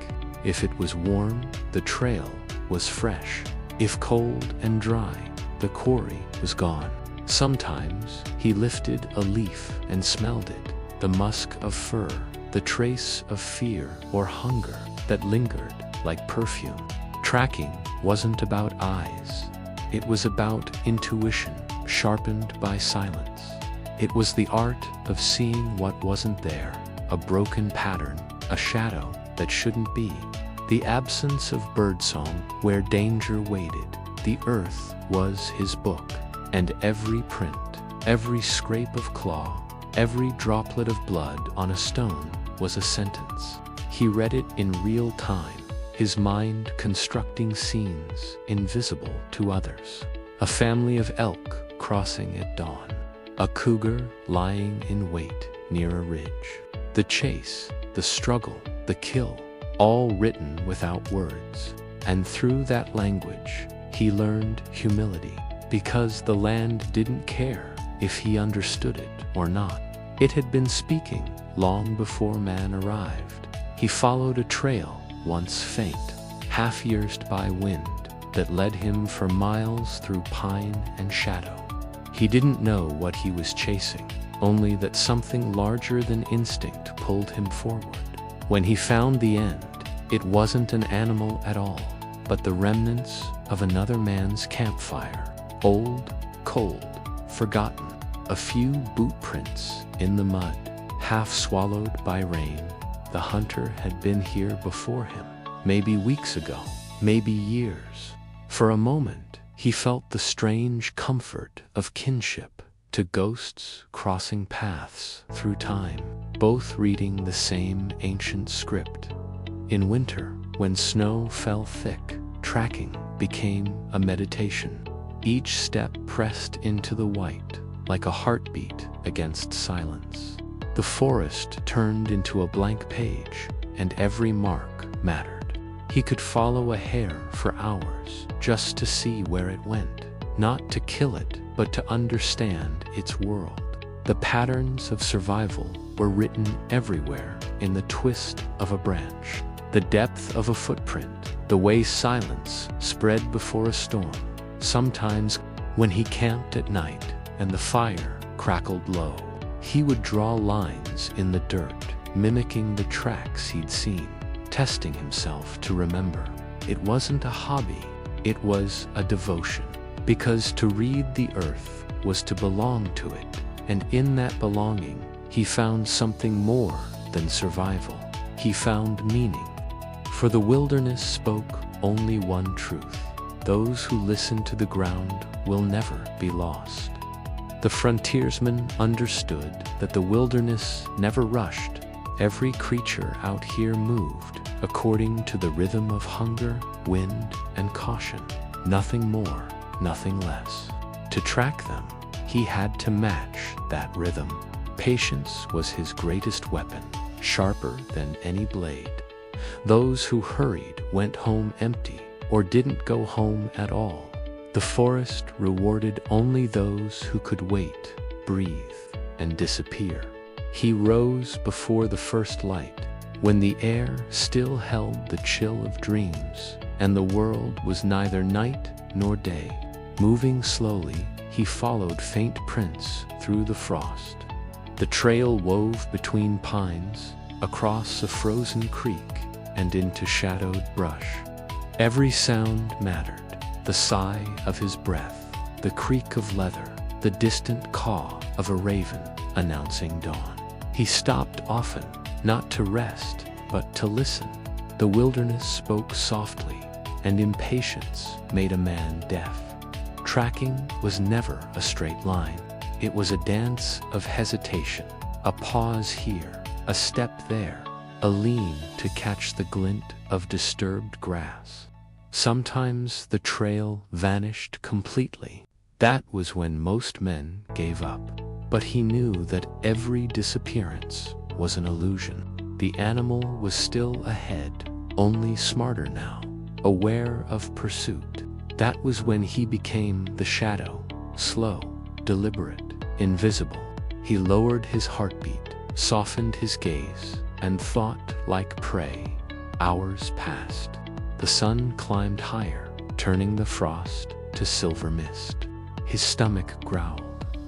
If it was warm, the trail was fresh. If cold and dry, the quarry was gone. Sometimes he lifted a leaf and smelled it, the musk of fir, the trace of fear or hunger that lingered like perfume. Tracking wasn't about eyes. It was about intuition, sharpened by silence. It was the art of seeing what wasn't there, a broken pattern, a shadow that shouldn't be, the absence of birdsong where danger waited. The earth was his book, and every print, every scrape of claw, every droplet of blood on a stone was a sentence. He read it in real time, his mind constructing scenes invisible to others. A family of elk crossing at dawn, a cougar lying in wait near a ridge. The chase, the struggle, the kill, all written without words. And through that language, he learned humility, because the land didn't care if he understood it or not. It had been speaking long before man arrived. He followed a trail once faint, half-yearsed by wind, that led him for miles through pine and shadow. He didn't know what he was chasing, only that something larger than instinct pulled him forward. When he found the end, it wasn't an animal at all, but the remnants of another man's campfire, old, cold, forgotten. A few boot prints in the mud, half swallowed by rain. The hunter had been here before him, maybe weeks ago, maybe years. For a moment, he felt the strange comfort of kinship to ghosts crossing paths through time, both reading the same ancient script. In winter, when snow fell thick, tracking became a meditation. Each step pressed into the white, like a heartbeat against silence. The forest turned into a blank page, and every mark mattered. He could follow a hare for hours just to see where it went, not to kill it, but to understand its world. The patterns of survival were written everywhere in the twist of a branch, the depth of a footprint, the way silence spread before a storm. Sometimes, when he camped at night and the fire crackled low, he would draw lines in the dirt, mimicking the tracks he'd seen, testing himself to remember. It wasn't a hobby, it was a devotion, because to read the earth was to belong to it, and in that belonging, he found something more than survival. He found meaning. For the wilderness spoke only one truth. those who listen to the ground will never be lost. The frontiersmen understood that the wilderness never rushed. Every creature out here moved according to the rhythm of hunger, wind, and caution. Nothing more, nothing less. To track them, he had to match that rhythm. Patience was his greatest weapon, sharper than any blade. Those who hurried went home empty, or didn't go home at all. The forest rewarded only those who could wait, breathe, and disappear. He rose before the first light, when the air still held the chill of dreams, and the world was neither night nor day. Moving slowly, he followed faint prints through the frost. The trail wove between pines, across a frozen creek, and into shadowed brush. Every sound mattered. The sigh of his breath, the creak of leather, the distant caw of a raven announcing dawn. He stopped often, not to rest, but to listen. The wilderness spoke softly, and impatience made a man deaf. Tracking was never a straight line. It was a dance of hesitation, a pause here, a step there, a lean to catch the glint of disturbed grass. Sometimes the trail vanished completely. That was when most men gave up. But he knew that every disappearance was an illusion. The animal was still ahead, only smarter now, aware of pursuit. That was when he became the shadow, slow, deliberate, invisible. He lowered his heartbeat, softened his gaze, and thought like prey. Hours passed. The sun climbed higher, turning the frost to silver mist. His stomach growled,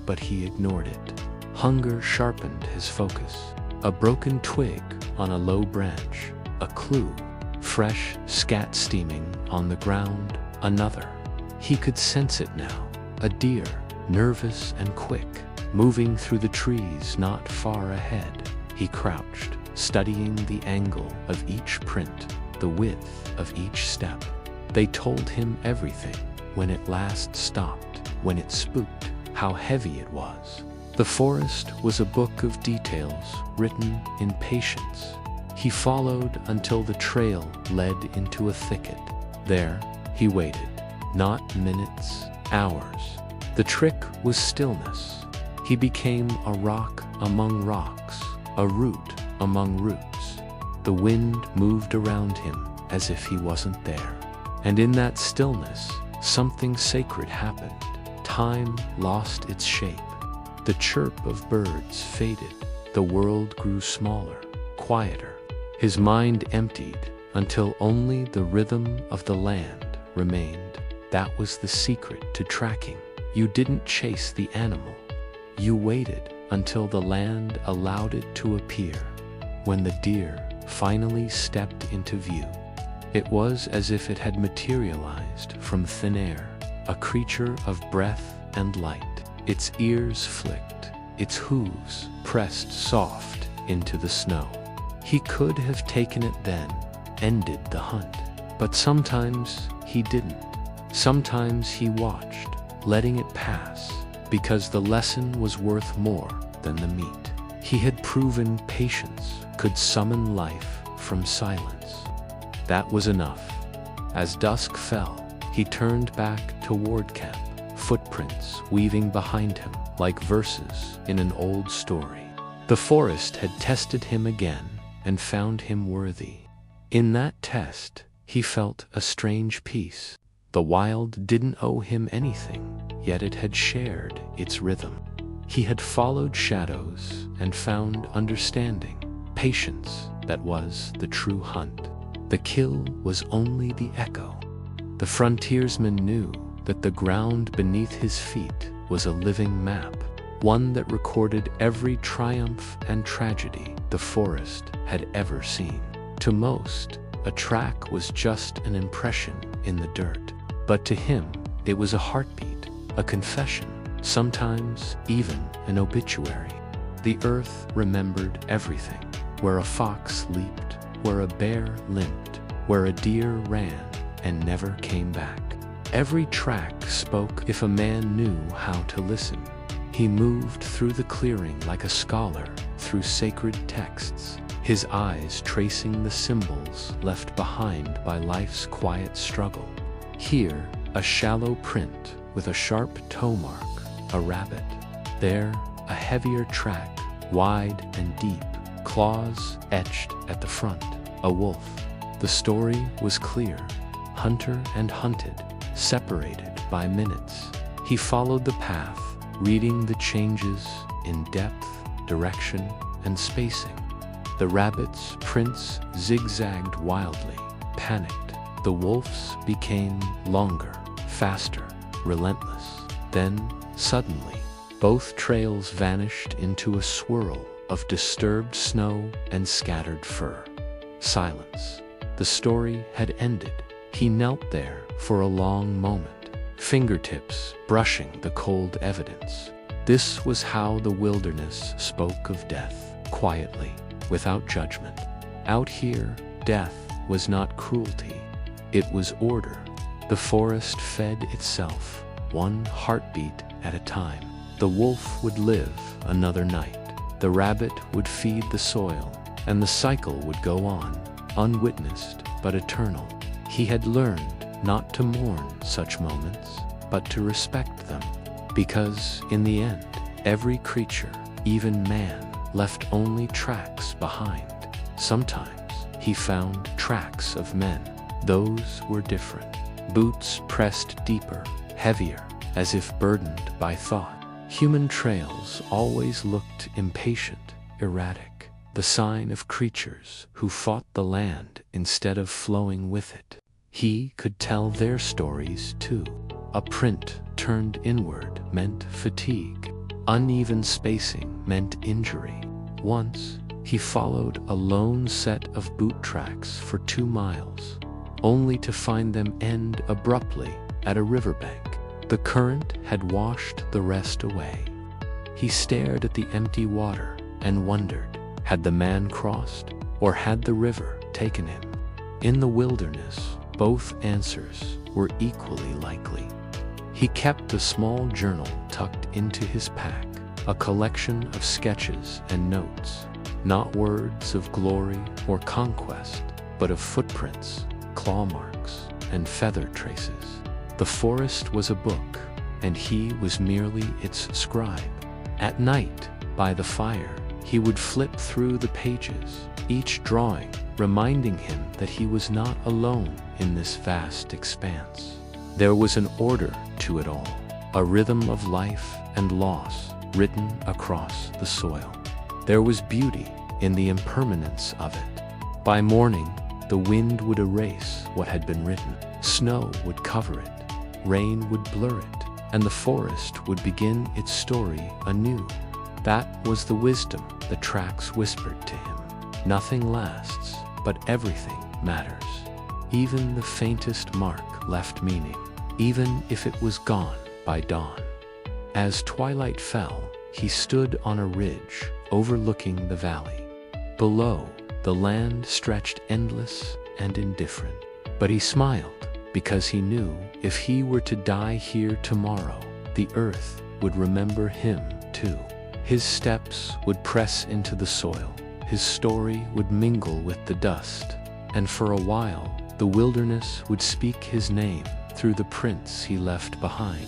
but he ignored it. Hunger sharpened his focus. A broken twig on a low branch, a clue. Fresh scat steaming on the ground, another. He could sense it now, a deer, nervous and quick, moving through the trees not far ahead. He crouched, studying the angle of each print, the width of each step. They told him everything, when it last stopped, when it spooked, how heavy it was. The forest was a book of details written in patience. He followed until the trail led into a thicket. There, he waited, not minutes, hours. The trick was stillness. He became a rock among rocks, a root among roots. The wind moved around him as if he wasn't there. And in that stillness, something sacred happened. Time lost its shape. The chirp of birds faded. The world grew smaller, quieter. His mind emptied until only the rhythm of the land remained. That was the secret to tracking. You didn't chase the animal. You waited until the land allowed it to appear. When the deer finally stepped into view, it was as if it had materialized from thin air, a creature of breath and light. Its ears flicked, its hooves pressed soft into the snow. He could have taken it then, ended the hunt. But sometimes he didn't. Sometimes he watched, letting it pass, because the lesson was worth more than the meat. He had proven patience could summon life from silence. That was enough. As dusk fell, he turned back toward camp, footprints weaving behind him like verses in an old story. The forest had tested him again and found him worthy. In that test, he felt a strange peace. The wild didn't owe him anything, yet it had shared its rhythm. He had followed shadows and found understanding, patience that was the true hunt. The kill was only the echo. The frontiersman knew that the ground beneath his feet was a living map, one that recorded every triumph and tragedy the forest had ever seen. To most, a track was just an impression in the dirt, but to him, it was a heartbeat, a confession, sometimes even an obituary. The earth remembered everything, where a fox leaped, where a bear limped, where a deer ran and never came back. Every track spoke if a man knew how to listen. He moved through the clearing like a scholar through sacred texts, his eyes tracing the symbols left behind by life's quiet struggle. Here, a shallow print with a sharp toe mark, a rabbit. There, a heavier track, wide and deep, claws etched at the front, a wolf. The story was clear. Hunter and hunted, separated by minutes. He followed the path, reading the changes in depth, direction, and spacing. The rabbit's prints zigzagged wildly, panicked. The wolf's became longer, faster, relentless. Then, suddenly, both trails vanished into a swirl of disturbed snow and scattered fur. Silence. The story had ended. He knelt there for a long moment, fingertips brushing the cold evidence. This was how the wilderness spoke of death, quietly, without judgment. Out here, death was not cruelty. It was order. The forest fed itself, one heartbeat at a time. The wolf would live another night. The rabbit would feed the soil, and the cycle would go on, unwitnessed but eternal. He had learned not to mourn such moments, but to respect them, because in the end, every creature, even man, left only tracks behind. Sometimes he found tracks of men. Those were different. Boots pressed deeper, heavier, as if burdened by thought. Human trails always looked impatient, erratic, the sign of creatures who fought the land instead of flowing with it. He could tell their stories too. A print turned inward meant fatigue. Uneven spacing meant injury. Once, he followed a lone set of boot tracks for 2 miles, only to find them end abruptly at a riverbank. The current had washed the rest away. He stared at the empty water and wondered, had the man crossed, or had the river taken him? In the wilderness, both answers were equally likely. He kept a small journal tucked into his pack, a collection of sketches and notes, not words of glory or conquest, but of footprints, claw marks, and feather traces. The forest was a book, and he was merely its scribe. At night, by the fire, he would flip through the pages, each drawing reminding him that he was not alone in this vast expanse. There was an order to it all, a rhythm of life and loss written across the soil. There was beauty in the impermanence of it. By morning, the wind would erase what had been written. Snow would cover it, rain would blur it, and the forest would begin its story anew. That was the wisdom the tracks whispered to him. Nothing lasts, but everything matters. Even the faintest mark left meaning, even if it was gone by dawn. As twilight fell, he stood on a ridge overlooking the valley. Below, the land stretched endless and indifferent. But he smiled, because he knew if he were to die here tomorrow, the earth would remember him too. His steps would press into the soil, his story would mingle with the dust, and for a while, the wilderness would speak his name through the prints he left behind.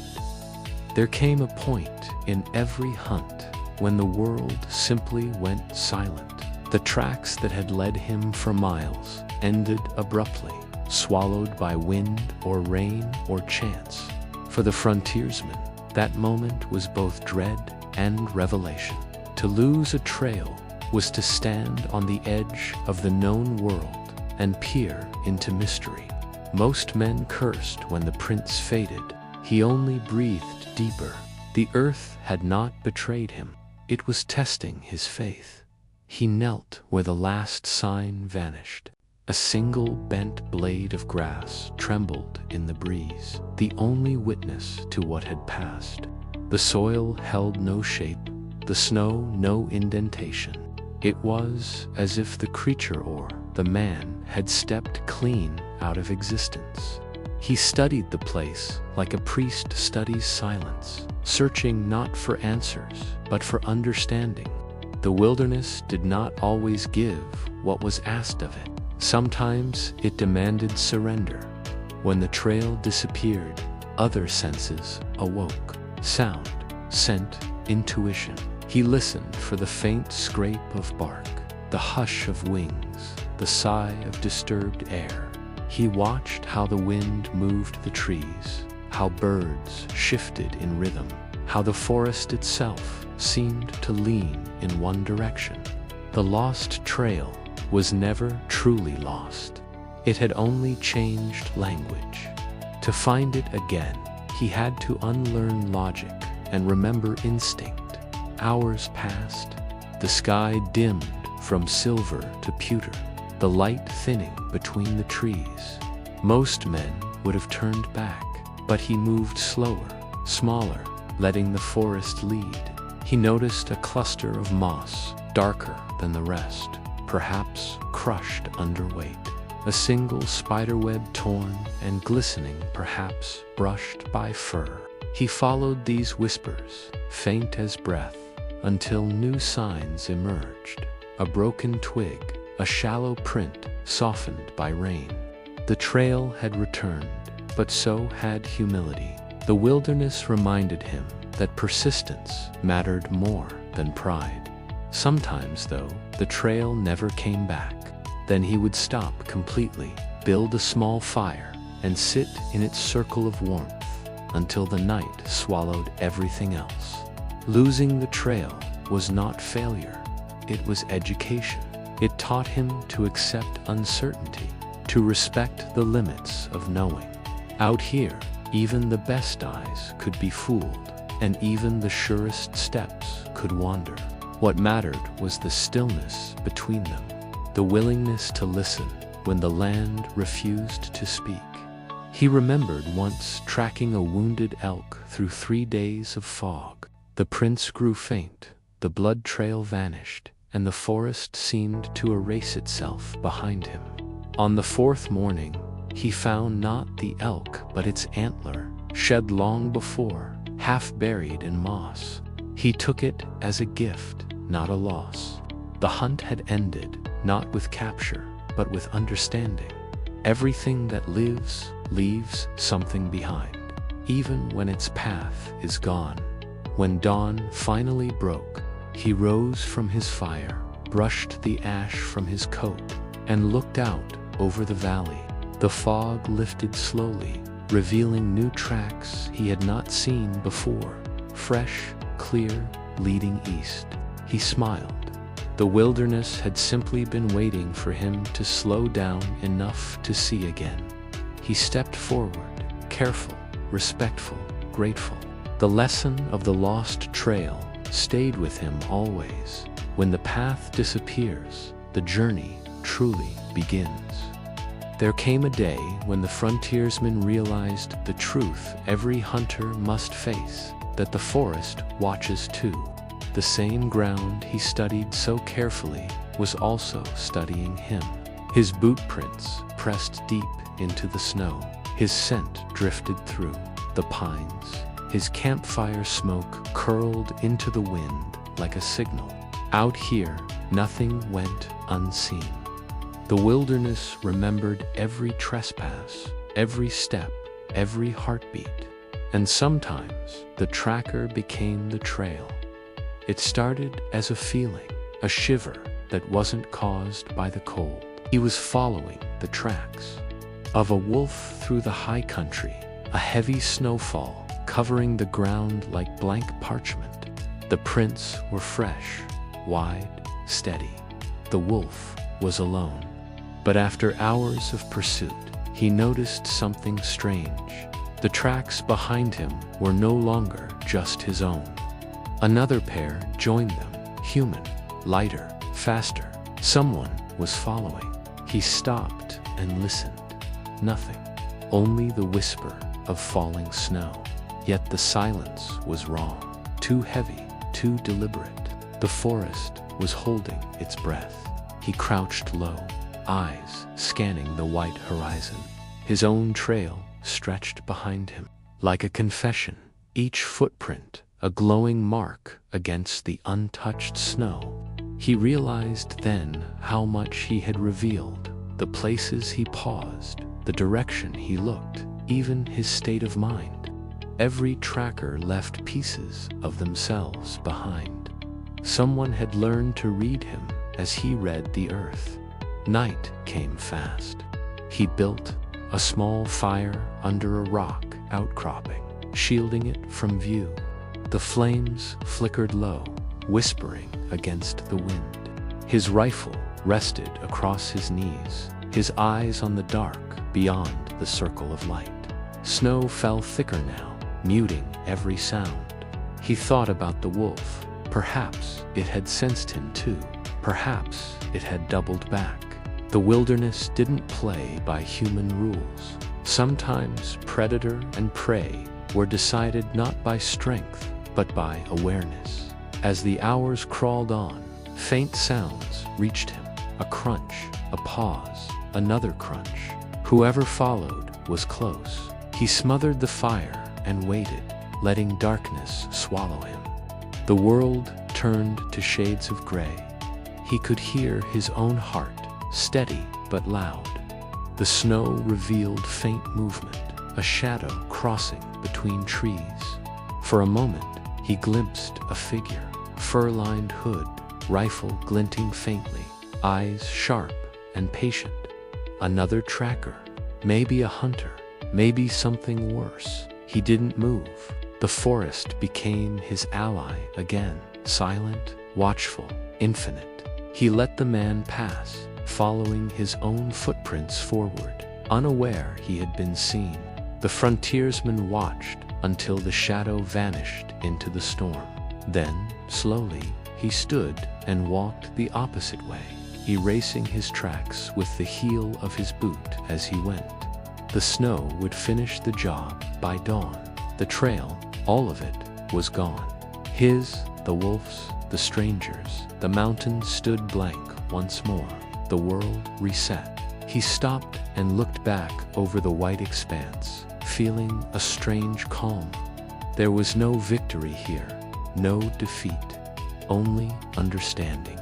There came a point in every hunt when the world simply went silent. The tracks that had led him for miles ended abruptly, swallowed by wind or rain or chance. For the frontiersman, that moment was both dread and revelation. To lose a trail was to stand on the edge of the known world and peer into mystery. Most men cursed when the prints faded. He only breathed deeper. The earth had not betrayed him. It was testing his faith. He knelt where the last sign vanished. A single bent blade of grass trembled in the breeze, the only witness to what had passed. The soil held no shape, the snow no indentation. It was as if the creature or the man had stepped clean out of existence. He studied the place like a priest studies silence, searching not for answers, but for understanding. The wilderness did not always give what was asked of it. Sometimes it demanded surrender. When the trail disappeared, other senses awoke. Sound, scent, intuition. He listened for the faint scrape of bark, the hush of wings, the sigh of disturbed air. He watched how the wind moved the trees, how birds shifted in rhythm, how the forest itself seemed to lean in one direction. The lost trail was never truly lost. It had only changed language. To find it again, he had to unlearn logic and remember instinct. Hours passed. The sky dimmed from silver to pewter, the light thinning between the trees. Most men would have turned back, but he moved slower, smaller, letting the forest lead. He noticed a cluster of moss, darker than the rest, perhaps crushed under weight. A single spiderweb torn and glistening, perhaps brushed by fur. He followed these whispers, faint as breath, until new signs emerged. A broken twig, a shallow print softened by rain. The trail had returned, but so had humility. The wilderness reminded him that persistence mattered more than pride. Sometimes, though, the trail never came back. Then he would stop completely, build a small fire, and sit in its circle of warmth until the night swallowed everything else. Losing the trail was not failure, it was education. It taught him to accept uncertainty, to respect the limits of knowing. Out here, even the best eyes could be fooled, and even the surest steps could wander. What mattered was the stillness between them, the willingness to listen when the land refused to speak. He remembered once tracking a wounded elk through 3 days of fog. The prints grew faint, the blood trail vanished, and the forest seemed to erase itself behind him. On the 4th morning, he found not the elk but its antler, shed long before, half buried in moss. He took it as a gift, not a loss. The hunt had ended, not with capture, but with understanding. Everything that lives leaves something behind, even when its path is gone. When dawn finally broke, he rose from his fire, brushed the ash from his coat, and looked out over the valley. The fog lifted slowly, revealing new tracks he had not seen before, fresh, clear, leading east. He smiled. The wilderness had simply been waiting for him to slow down enough to see again. He stepped forward, careful, respectful, grateful. The lesson of the lost trail stayed with him always. When the path disappears, the journey truly begins. There came a day when the frontiersmen realized the truth every hunter must face, that the forest watches too. The same ground he studied so carefully was also studying him. His boot prints pressed deep into the snow. His scent drifted through the pines. His campfire smoke curled into the wind like a signal. Out here, nothing went unseen. The wilderness remembered every trespass, every step, every heartbeat. And sometimes the tracker became the trail. It started as a feeling, a shiver that wasn't caused by the cold. He was following the tracks of a wolf through the high country, a heavy snowfall covering the ground like blank parchment. The prints were fresh, wide, steady. The wolf was alone. But after hours of pursuit, he noticed something strange. The tracks behind him were no longer just his own. Another pair joined them, human, lighter, faster. Someone was following. He stopped and listened. Nothing, only the whisper of falling snow. Yet the silence was wrong, too heavy, too deliberate. The forest was holding its breath. He crouched low, eyes scanning the white horizon. His own trail stretched behind him. Like a confession, each footprint a glowing mark against the untouched snow. He realized then how much he had revealed, the places he paused, the direction he looked, even his state of mind. Every tracker left pieces of themselves behind. Someone had learned to read him as he read the earth. Night came fast. He built a small fire under a rock outcropping, shielding it from view. The flames flickered low, whispering against the wind. His rifle rested across his knees, his eyes on the dark beyond the circle of light. Snow fell thicker now, muting every sound. He thought about the wolf. Perhaps it had sensed him too. Perhaps it had doubled back. The wilderness didn't play by human rules. Sometimes predator and prey were decided not by strength, but by awareness. As the hours crawled on, faint sounds reached him. A crunch, a pause, another crunch. Whoever followed was close. He smothered the fire and waited, letting darkness swallow him. The world turned to shades of gray. He could hear his own heart, steady but loud. The snow revealed faint movement, a shadow crossing between trees. For a moment, he glimpsed a figure, fur-lined hood, rifle glinting faintly, eyes sharp and patient. Another tracker, maybe a hunter, maybe something worse. He didn't move. The forest became his ally again, silent, watchful, infinite. He let the man pass, following his own footprints forward, unaware he had been seen. The frontiersman watched until the shadow vanished into the storm. Then, slowly, he stood and walked the opposite way, erasing his tracks with the heel of his boot as he went. The snow would finish the job by dawn. The trail, all of it, was gone. His, the wolf's, the stranger's. The mountain stood blank once more. The world reset. He stopped and looked back over the white expanse, feeling a strange calm. There was no victory here, no defeat, only understanding.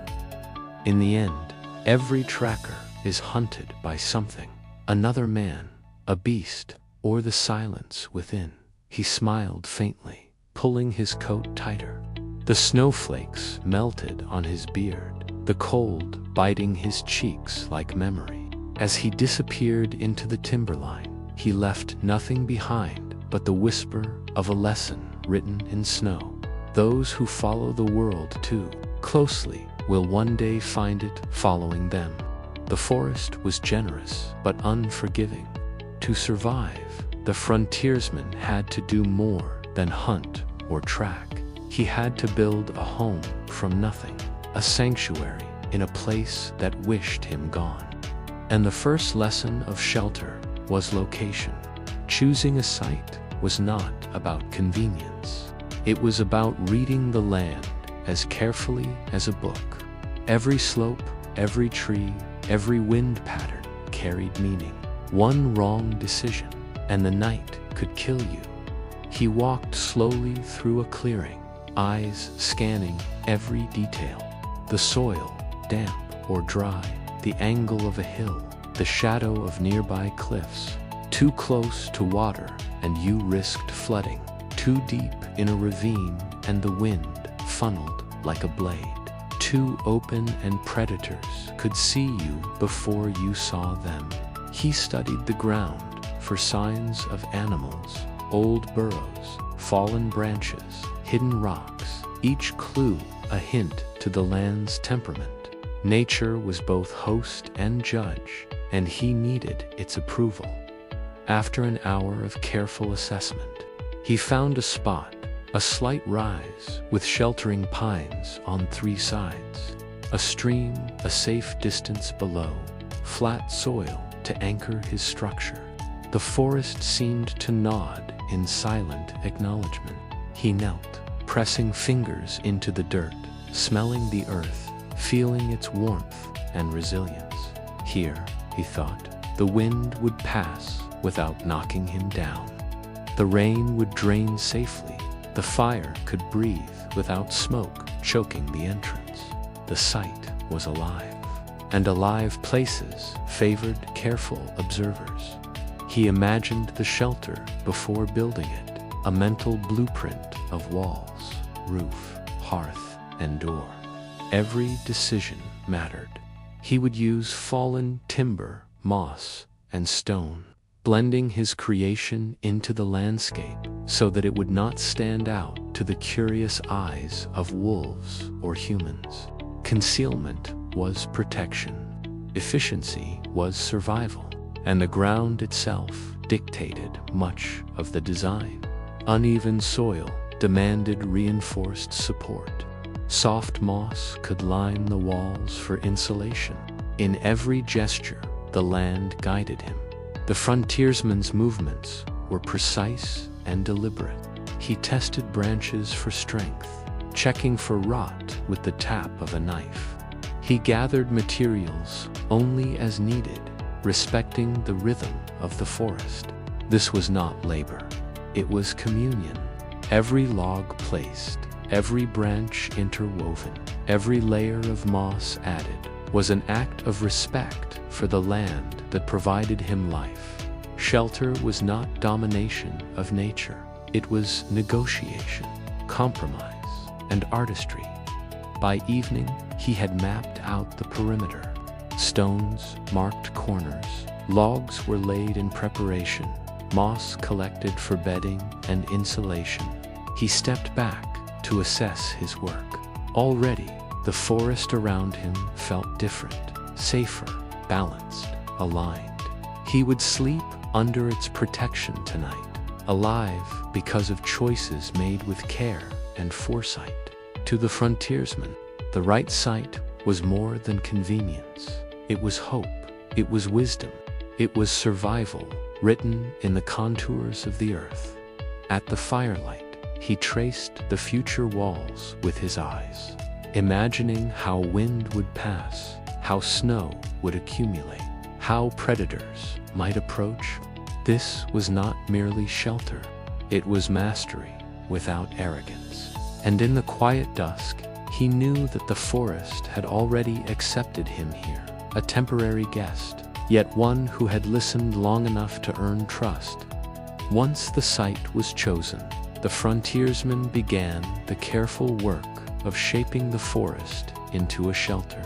In the end, every tracker is hunted by something. Another man, a beast, or the silence within. He smiled faintly, pulling his coat tighter. The snowflakes melted on his beard, the cold biting his cheeks like memory. As he disappeared into the timberline, he left nothing behind but the whisper of a lesson written in snow. Those who follow the world too closely will one day find it following them. The forest was generous but unforgiving. To survive, the frontiersman had to do more than hunt or track. He had to build a home from nothing, a sanctuary in a place that wished him gone. And the first lesson of shelter was location. Choosing a site was not about convenience. It was about reading the land as carefully as a book. Every slope, every tree, every wind pattern carried meaning. One wrong decision, and the night could kill you. He walked slowly through a clearing, eyes scanning every detail. The soil, damp or dry, the angle of a hill, the shadow of nearby cliffs. Too close to water, and you risked flooding. Too deep in a ravine, and the wind funneled like a blade. Too open, and predators could see you before you saw them. He studied the ground for signs of animals, old burrows, fallen branches, hidden rocks, each clue a hint to the land's temperament. Nature was both host and judge, and he needed its approval. After an hour of careful assessment, he found a spot, a slight rise with sheltering pines on 3 sides, a stream a safe distance below, flat soil to anchor his structure. The forest seemed to nod in silent acknowledgement. He knelt, pressing fingers into the dirt, smelling the earth, feeling its warmth and resilience. Here, he thought, The wind would pass without knocking him down. The rain would drain safely. The fire could breathe without smoke choking the entrance. The site was alive, and alive places favored careful observers. He imagined the shelter before building it, a mental blueprint of walls, roof, hearth, and door. Every decision mattered. He would use fallen timber, moss, and stone, blending his creation into the landscape so that it would not stand out to the curious eyes of wolves or humans. Concealment was protection. Efficiency was survival, and the ground itself dictated much of the design. Uneven soil demanded reinforced support. Soft moss could line the walls for insulation. In every gesture, the land guided him. The frontiersman's movements were precise and deliberate. He tested branches for strength, checking for rot with the tap of a knife. He gathered materials only as needed, respecting the rhythm of the forest. This was not labor. It was communion. Every log placed, every branch interwoven, every layer of moss added was an act of respect for the land that provided him life. Shelter was not domination of nature. It was negotiation, compromise, and artistry. By evening, he had mapped out the perimeter. Stones marked corners, logs were laid in preparation, moss collected for bedding and insulation. He stepped back to assess his work. Already, the forest around him felt different, safer, balanced, aligned. He would sleep under its protection tonight, alive because of choices made with care and foresight. To the frontiersman, the right site was more than convenience. It was hope. It was wisdom. It was survival, written in the contours of the earth. At the firelight, he traced the future walls with his eyes, imagining how wind would pass, how snow would accumulate, how predators might approach. This was not merely shelter. It was mastery without arrogance. And in the quiet dusk, he knew that the forest had already accepted him here, a temporary guest, yet one who had listened long enough to earn trust. Once the site was chosen, the frontiersman began the careful work of shaping the forest into a shelter.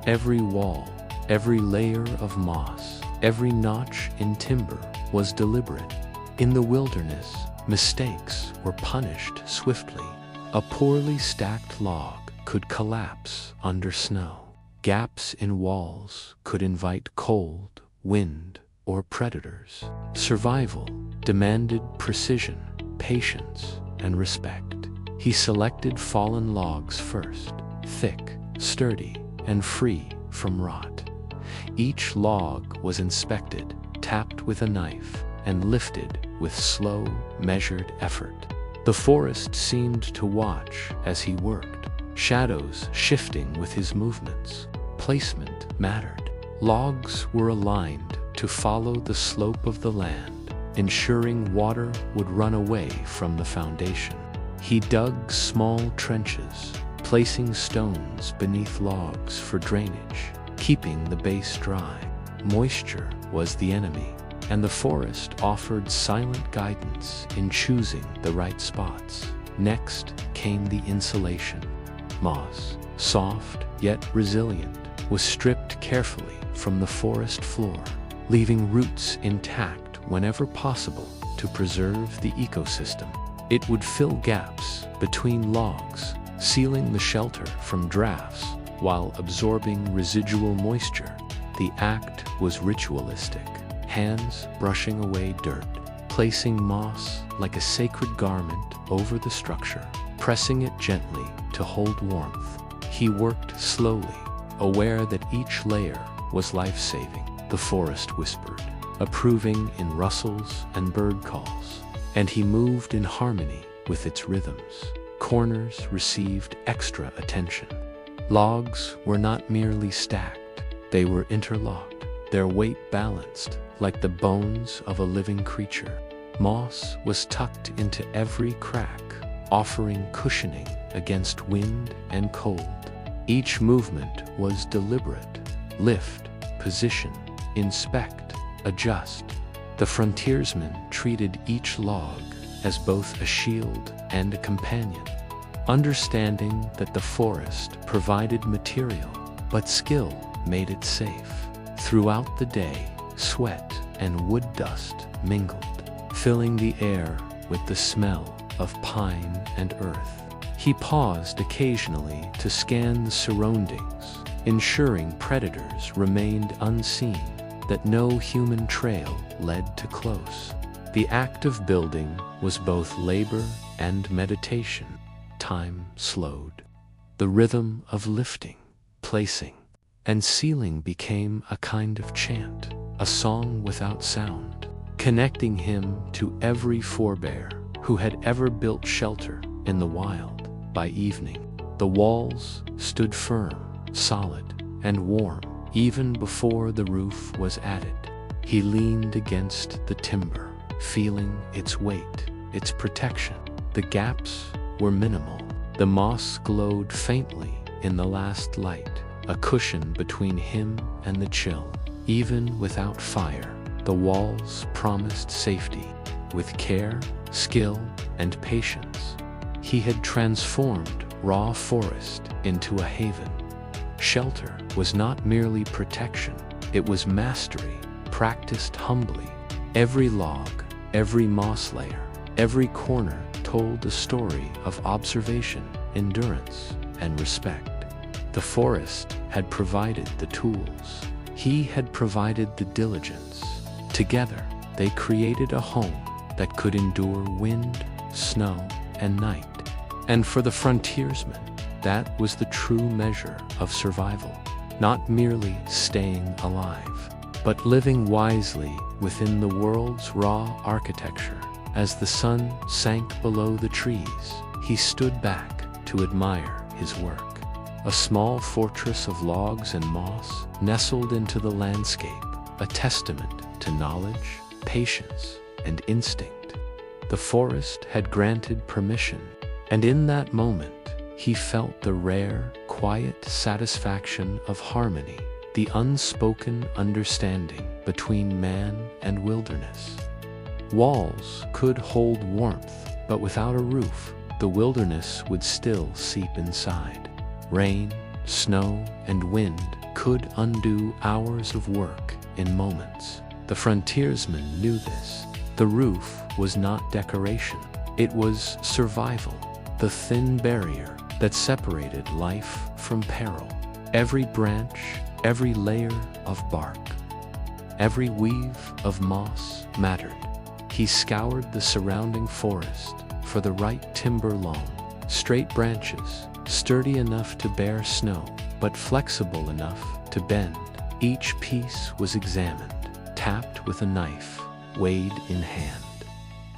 Every wall, every layer of moss, every notch in timber was deliberate. In the wilderness, mistakes were punished swiftly. A poorly stacked log could collapse under snow. Gaps in walls could invite cold, wind, or predators. Survival demanded precision, patience, and respect. He selected fallen logs first, thick, sturdy, and free from rot. Each log was inspected, tapped with a knife, and lifted with slow, measured effort. The forest seemed to watch as he worked, shadows shifting with his movements. Placement mattered. Logs were aligned to follow the slope of the land, ensuring water would run away from the foundation. He dug small trenches, placing stones beneath logs for drainage, keeping the base dry. Moisture was the enemy, and the forest offered silent guidance in choosing the right spots. Next came the insulation. Moss, soft yet resilient, was stripped carefully from the forest floor, leaving roots intact whenever possible to preserve the ecosystem. It would fill gaps between logs, sealing the shelter from drafts while absorbing residual moisture. The act was ritualistic, hands brushing away dirt, placing moss like a sacred garment over the structure, pressing it gently to hold warmth. He worked slowly, aware that each layer was life-saving. The forest whispered, approving in rustles and bird calls, and he moved in harmony with its rhythms. Corners received extra attention. Logs were not merely stacked, they were interlocked, their weight balanced like the bones of a living creature. Moss was tucked into every crack, offering cushioning against wind and cold. Each movement was deliberate. Lift, position, inspect, adjust. The frontiersmen treated each log as both a shield and a companion, understanding that the forest provided material, but skill made it safe. Throughout the day, sweat and wood dust mingled, filling the air with the smell of pine and earth. He paused occasionally to scan the surroundings, ensuring predators remained unseen, that no human trail led too close. The act of building was both labor and meditation. Time slowed. The rhythm of lifting, placing, and sealing became a kind of chant, a song without sound, connecting him to every forebear who had ever built shelter in the wild. By evening, the walls stood firm, solid, and warm, even before the roof was added. He leaned against the timber, feeling its weight, its protection. The gaps were minimal. The moss glowed faintly in the last light, a cushion between him and the chill. Even without fire, the walls promised safety. With care, skill, and patience, he had transformed raw forest into a haven. Shelter was not merely protection, it was mastery, practiced humbly. Every log, every moss layer, every corner told a story of observation, endurance, and respect. The forest had provided the tools. He had provided the diligence. Together, they created a home that could endure wind, snow, and night. And for the frontiersmen, that was the true measure of survival. Not merely staying alive, but living wisely within the world's raw architecture. As the sun sank below the trees, he stood back to admire his work. A small fortress of logs and moss nestled into the landscape, a testament to knowledge, patience, and instinct. The forest had granted permission, and in that moment, he felt the rare, quiet satisfaction of harmony, the unspoken understanding between man and wilderness. Walls could hold warmth, but without a roof, the wilderness would still seep inside. Rain, snow, and wind could undo hours of work in moments. The frontiersmen knew this. The roof was not decoration, it was survival, the thin barrier that separated life from peril. Every branch, every layer of bark, every weave of moss mattered. He scoured the surrounding forest for the right timber long, straight branches, sturdy enough to bear snow, but flexible enough to bend. Each piece was examined, tapped with a knife, weighed in hand.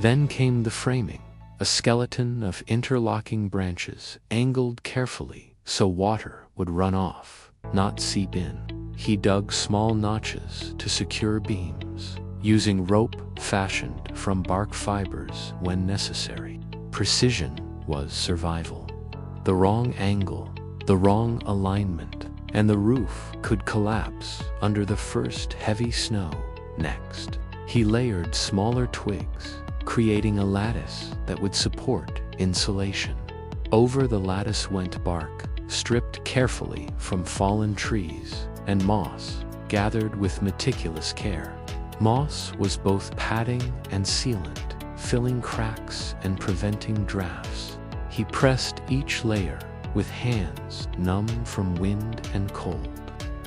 Then came the framing, a skeleton of interlocking branches, angled carefully so water would run off, not seep in. He dug small notches to secure beams, using rope fashioned from bark fibers when necessary. Precision was survival. The wrong angle, the wrong alignment, and the roof could collapse under the first heavy snow. Next, he layered smaller twigs, creating a lattice that would support insulation. Over the lattice went bark, stripped carefully from fallen trees, and moss, gathered with meticulous care. Moss was both padding and sealant, filling cracks and preventing drafts. He pressed each layer with hands numb from wind and cold,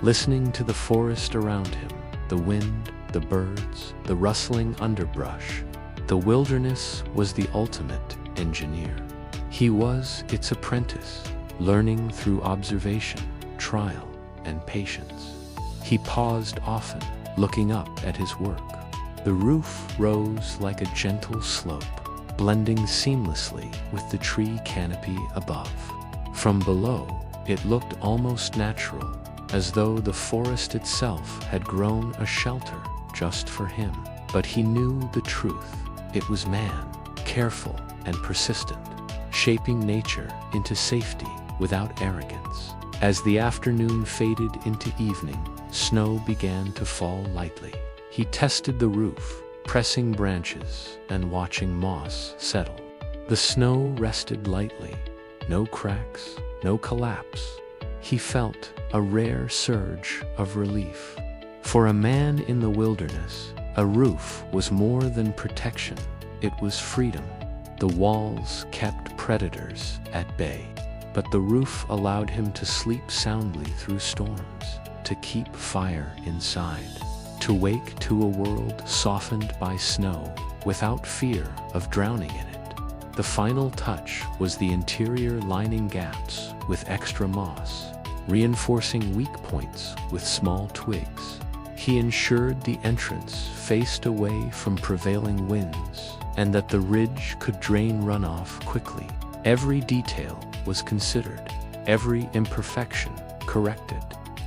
listening to the forest around him, the wind, the birds, the rustling underbrush. The wilderness was the ultimate engineer. He was its apprentice, learning through observation, trial, and patience. He paused often, looking up at his work. The roof rose like a gentle slope, blending seamlessly with the tree canopy above. From below, it looked almost natural, as though the forest itself had grown a shelter just for him. But he knew the truth. It was man, careful and persistent, shaping nature into safety without arrogance. As the afternoon faded into evening, snow began to fall lightly. He tested the roof, pressing branches and watching moss settle. The snow rested lightly, no cracks, no collapse. He felt a rare surge of relief. For a man in the wilderness, a roof was more than protection, it was freedom. The walls kept predators at bay, but the roof allowed him to sleep soundly through storms, to keep fire inside, to wake to a world softened by snow without fear of drowning in it. The final touch was the interior lining gaps with extra moss, reinforcing weak points with small twigs. He ensured the entrance faced away from prevailing winds and that the ridge could drain runoff quickly. Every detail was considered, every imperfection corrected.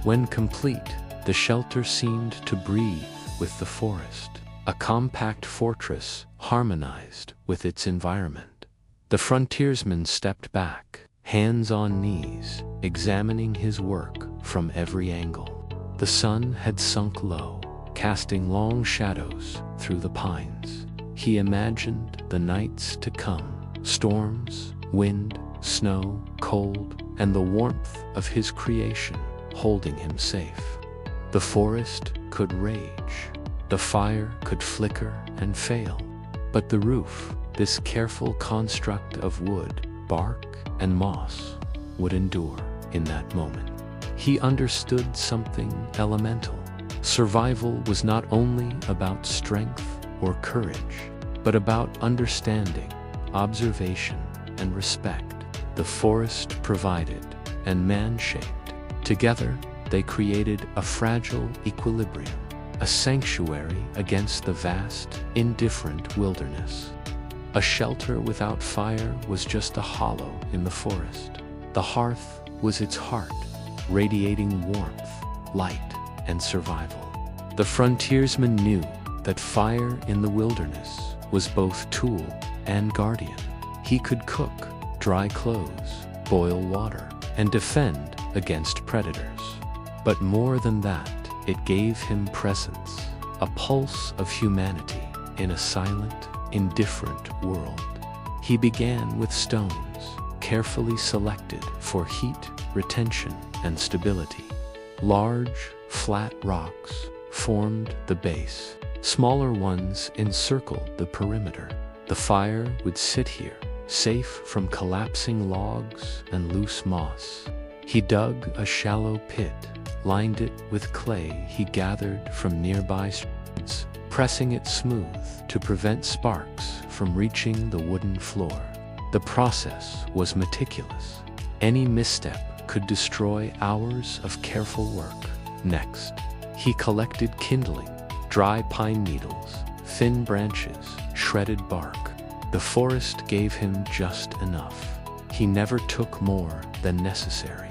When complete, the shelter seemed to breathe with the forest, a compact fortress harmonized with its environment. The frontiersman stepped back, hands on knees, examining his work from every angle. The sun had sunk low, casting long shadows through the pines. He imagined the nights to come, storms, wind, snow, cold, and the warmth of his creation holding him safe. The forest could rage, the fire could flicker and fail, but the roof, this careful construct of wood, bark, and moss, would endure in that moment. He understood something elemental. Survival was not only about strength or courage, but about understanding, observation, and respect. The forest provided, and man shaped. Together, they created a fragile equilibrium, a sanctuary against the vast, indifferent wilderness. A shelter without fire was just a hollow in the forest. The hearth was its heart, radiating warmth, light, and survival. The frontiersman knew that fire in the wilderness was both tool and guardian. He could cook, dry clothes, boil water, and defend against predators. But more than that, it gave him presence, a pulse of humanity in a silent, indifferent world. He began with stones, carefully selected for heat, retention, and stability. Large, flat rocks formed the base. Smaller ones encircled the perimeter. The fire would sit here, safe from collapsing logs and loose moss. He dug a shallow pit, lined it with clay he gathered from nearby streams, pressing it smooth to prevent sparks from reaching the wooden floor. The process was meticulous. Any misstep could destroy hours of careful work. Next, he collected kindling, dry pine needles, thin branches, shredded bark. The forest gave him just enough. He never took more than necessary.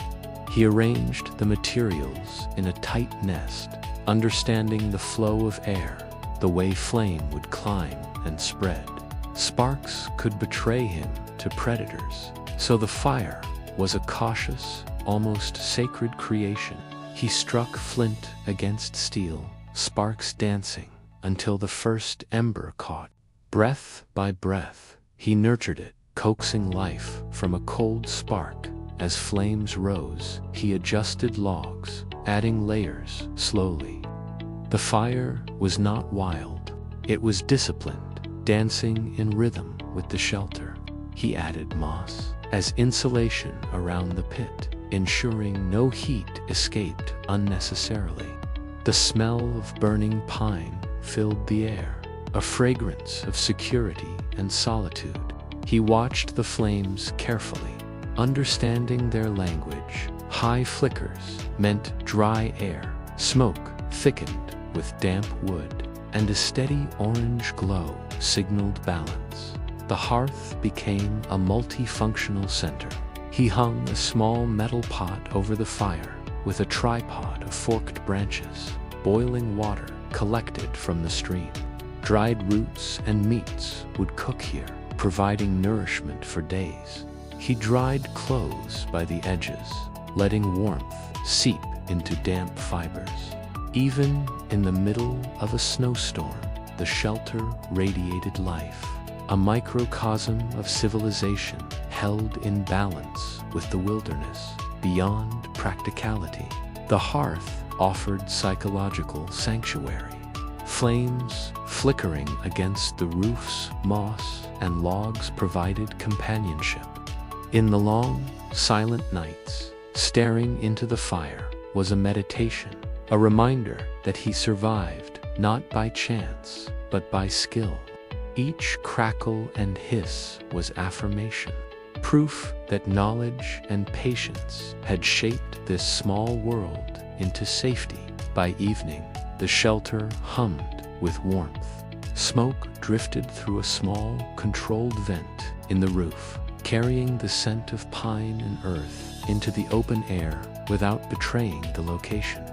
He arranged the materials in a tight nest, understanding the flow of air, the way flame would climb and spread. Sparks could betray him to predators, so the fire was a cautious, almost sacred creation. He struck flint against steel, sparks dancing, until the first ember caught. Breath by breath, he nurtured it, coaxing life from a cold spark. As flames rose, he adjusted logs, adding layers slowly. The fire was not wild. It was disciplined, dancing in rhythm with the shelter. He added moss as insulation around the pit, ensuring no heat escaped unnecessarily. The smell of burning pine filled the air, a fragrance of security and solitude. He watched the flames carefully, understanding their language. High flickers meant dry air, smoke thickened with damp wood, and a steady orange glow signaled balance. The hearth became a multifunctional center. He hung a small metal pot over the fire, with a tripod of forked branches, boiling water collected from the stream. Dried roots and meats would cook here, providing nourishment for days. He dried clothes by the edges, letting warmth seep into damp fibers. Even in the middle of a snowstorm, the shelter radiated life, a microcosm of civilization held in balance with the wilderness. Beyond practicality, the hearth offered psychological sanctuary. Flames flickering against the roof's moss and logs provided companionship. In the long, silent nights, staring into the fire was a meditation, a reminder that he survived not by chance, but by skill. Each crackle and hiss was affirmation, proof that knowledge and patience had shaped this small world into safety. By evening, the shelter hummed with warmth. Smoke drifted through a small, controlled vent in the roof, carrying the scent of pine and earth into the open air without betraying the location.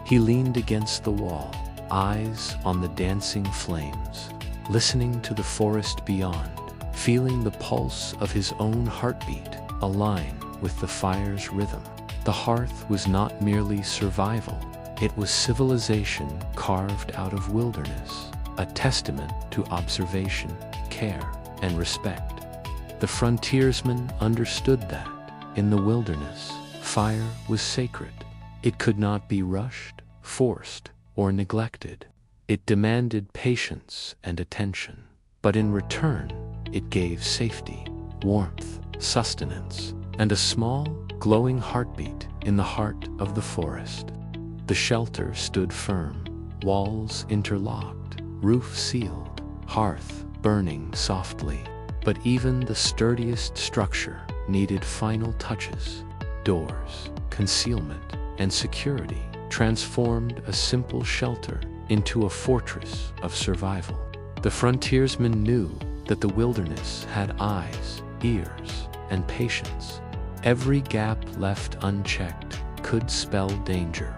He leaned against the wall, eyes on the dancing flames, listening to the forest beyond, feeling the pulse of his own heartbeat align with the fire's rhythm. The hearth was not merely survival, it was civilization carved out of wilderness, a testament to observation, care, and respect. The frontiersmen understood that, in the wilderness, fire was sacred. It could not be rushed, forced, or neglected. It demanded patience and attention, but in return, it gave safety, warmth, sustenance, and a small, glowing heartbeat in the heart of the forest. The shelter stood firm, walls interlocked, roof sealed, hearth burning softly. But even the sturdiest structure needed final touches. Doors, concealment, and security transformed a simple shelter into a fortress of survival. The frontiersmen knew that the wilderness had eyes, ears, and patience. Every gap left unchecked could spell danger.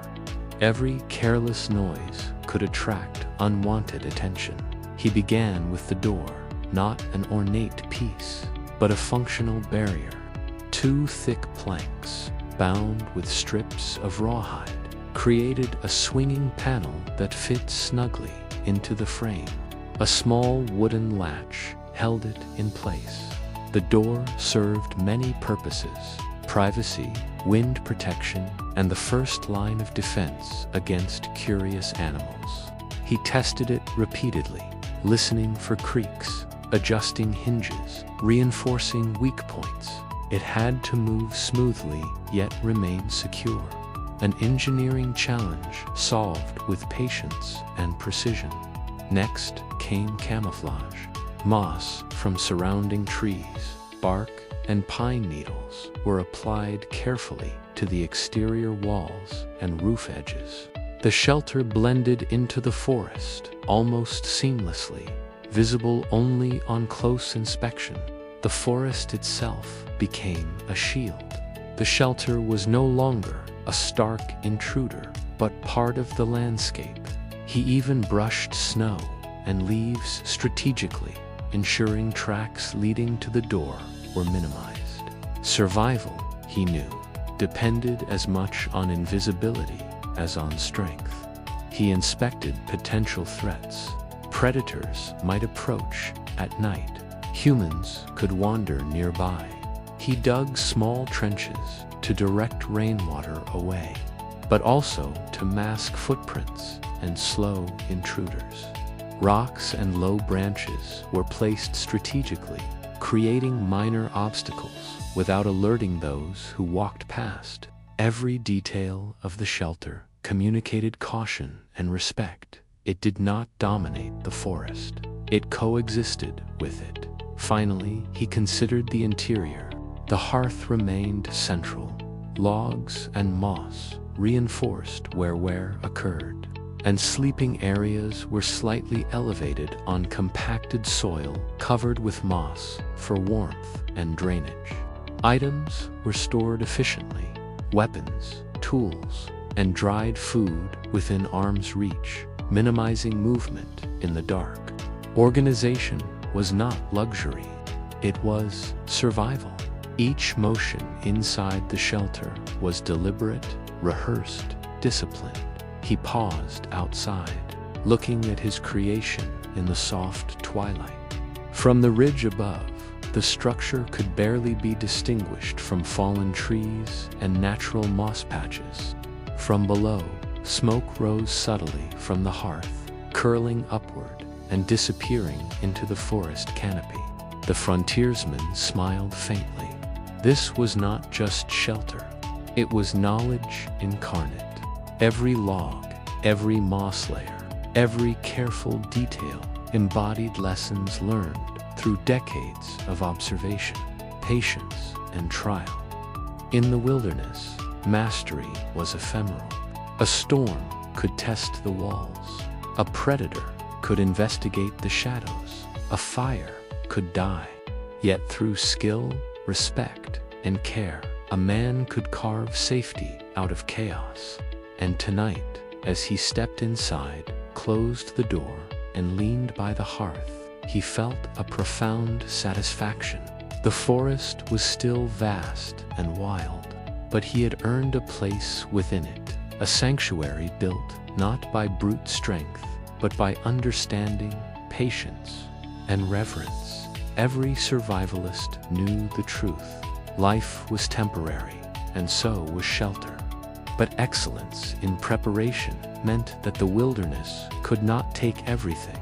Every careless noise could attract unwanted attention. He began with the door, not an ornate piece, but a functional barrier. 2 thick planks, bound with strips of rawhide, created a swinging panel that fit snugly into the frame. A small wooden latch held it in place. The door served many purposes: privacy, wind protection, and the first line of defense against curious animals. He tested it repeatedly, listening for creaks, adjusting hinges, reinforcing weak points. It had to move smoothly, yet remain secure. An engineering challenge solved with patience and precision. Next came camouflage. Moss from surrounding trees, bark, and pine needles were applied carefully to the exterior walls and roof edges. The shelter blended into the forest almost seamlessly, visible only on close inspection. The forest itself became a shield. The shelter was no longer a stark intruder, but part of the landscape. He even brushed snow and leaves strategically, ensuring tracks leading to the door were minimized. Survival, he knew, depended as much on invisibility as on strength. He inspected potential threats. Predators might approach at night. Humans could wander nearby. He dug small trenches to direct rainwater away, but also to mask footprints and slow intruders. Rocks and low branches were placed strategically, creating minor obstacles without alerting those who walked past. Every detail of the shelter communicated caution and respect. It did not dominate the forest. It coexisted with it. Finally, he considered the interior. The hearth remained central. Logs and moss reinforced where wear occurred, and sleeping areas were slightly elevated on compacted soil covered with moss for warmth and drainage. Items were stored efficiently: weapons, tools, and dried food within arm's reach, minimizing movement in the dark. Organization was not luxury, it was survival. Each motion inside the shelter was deliberate, rehearsed, disciplined. He paused outside, looking at his creation in the soft twilight. From the ridge above, the structure could barely be distinguished from fallen trees and natural moss patches. From below, smoke rose subtly from the hearth, curling upward and disappearing into the forest canopy. The frontiersman smiled faintly. This was not just shelter, it was knowledge incarnate. Every log, every moss layer, every careful detail embodied lessons learned through decades of observation, patience, and trial. In the wilderness, mastery was ephemeral. A storm could test the walls. A predator could investigate the shadows. A fire could die. Yet through skill, respect, and care, a man could carve safety out of chaos. And tonight, as he stepped inside, closed the door, and leaned by the hearth, he felt a profound satisfaction. The forest was still vast and wild, but he had earned a place within it, a sanctuary built not by brute strength, but by understanding, patience, and reverence. Every survivalist knew the truth. Life was temporary, and so was shelter. But excellence in preparation meant that the wilderness could not take everything.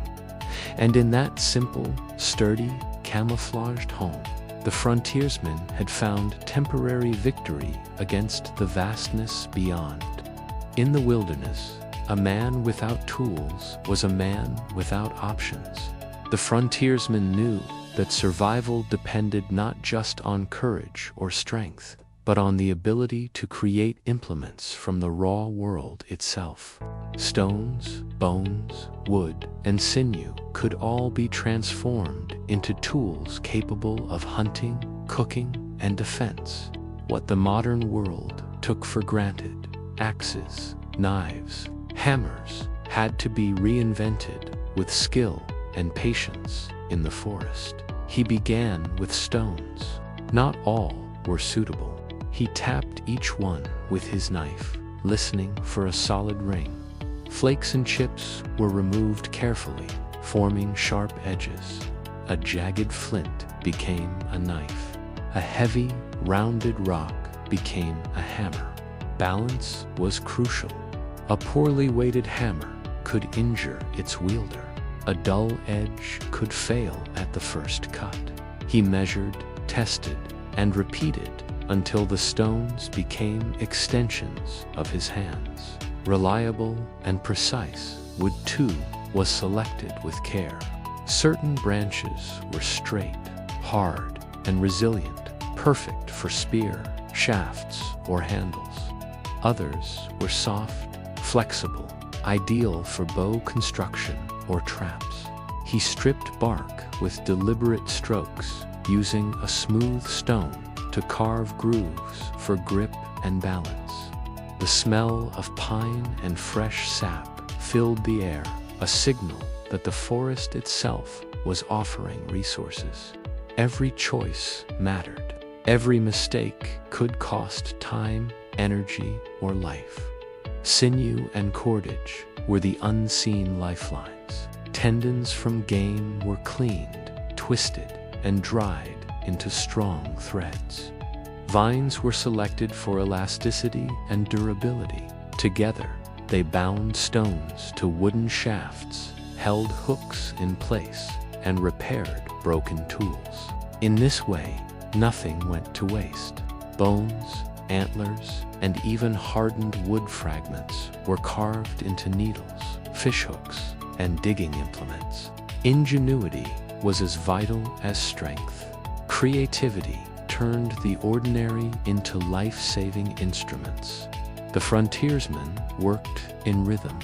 And in that simple, sturdy, camouflaged home, the frontiersman had found temporary victory against the vastness beyond. In the wilderness, a man without tools was a man without options. The frontiersman knew that survival depended not just on courage or strength, but on the ability to create implements from the raw world itself. Stones, bones, wood, and sinew could all be transformed into tools capable of hunting, cooking, and defense. What the modern world took for granted, axes, knives, hammers, had to be reinvented with skill and patience in the forest. He began with stones. Not all were suitable. He tapped each one with his knife, listening for a solid ring. Flakes and chips were removed carefully, forming sharp edges. A jagged flint became a knife. A heavy, rounded rock became a hammer. Balance was crucial. A poorly weighted hammer could injure its wielder. A dull edge could fail at the first cut. He measured, tested, and repeated until the stones became extensions of his hands. Reliable and precise, wood too was selected with care. Certain branches were straight, hard, and resilient, perfect for spear, shafts, or handles. Others were soft, flexible, ideal for bow construction or traps. He stripped bark with deliberate strokes, using a smooth stone to carve grooves for grip and balance. The smell of pine and fresh sap filled the air, a signal that the forest itself was offering resources. Every choice mattered. Every mistake could cost time, energy, or life. Sinew and cordage were the unseen lifelines. Tendons from game were cleaned, twisted, and dried into strong threads. Vines were selected for elasticity and durability. Together, they bound stones to wooden shafts, held hooks in place, and repaired broken tools. In this way, nothing went to waste. Bones, antlers, and even hardened wood fragments were carved into needles, fishhooks, and digging implements. Ingenuity was as vital as strength. Creativity turned the ordinary into life-saving instruments. The frontiersmen worked in rhythm.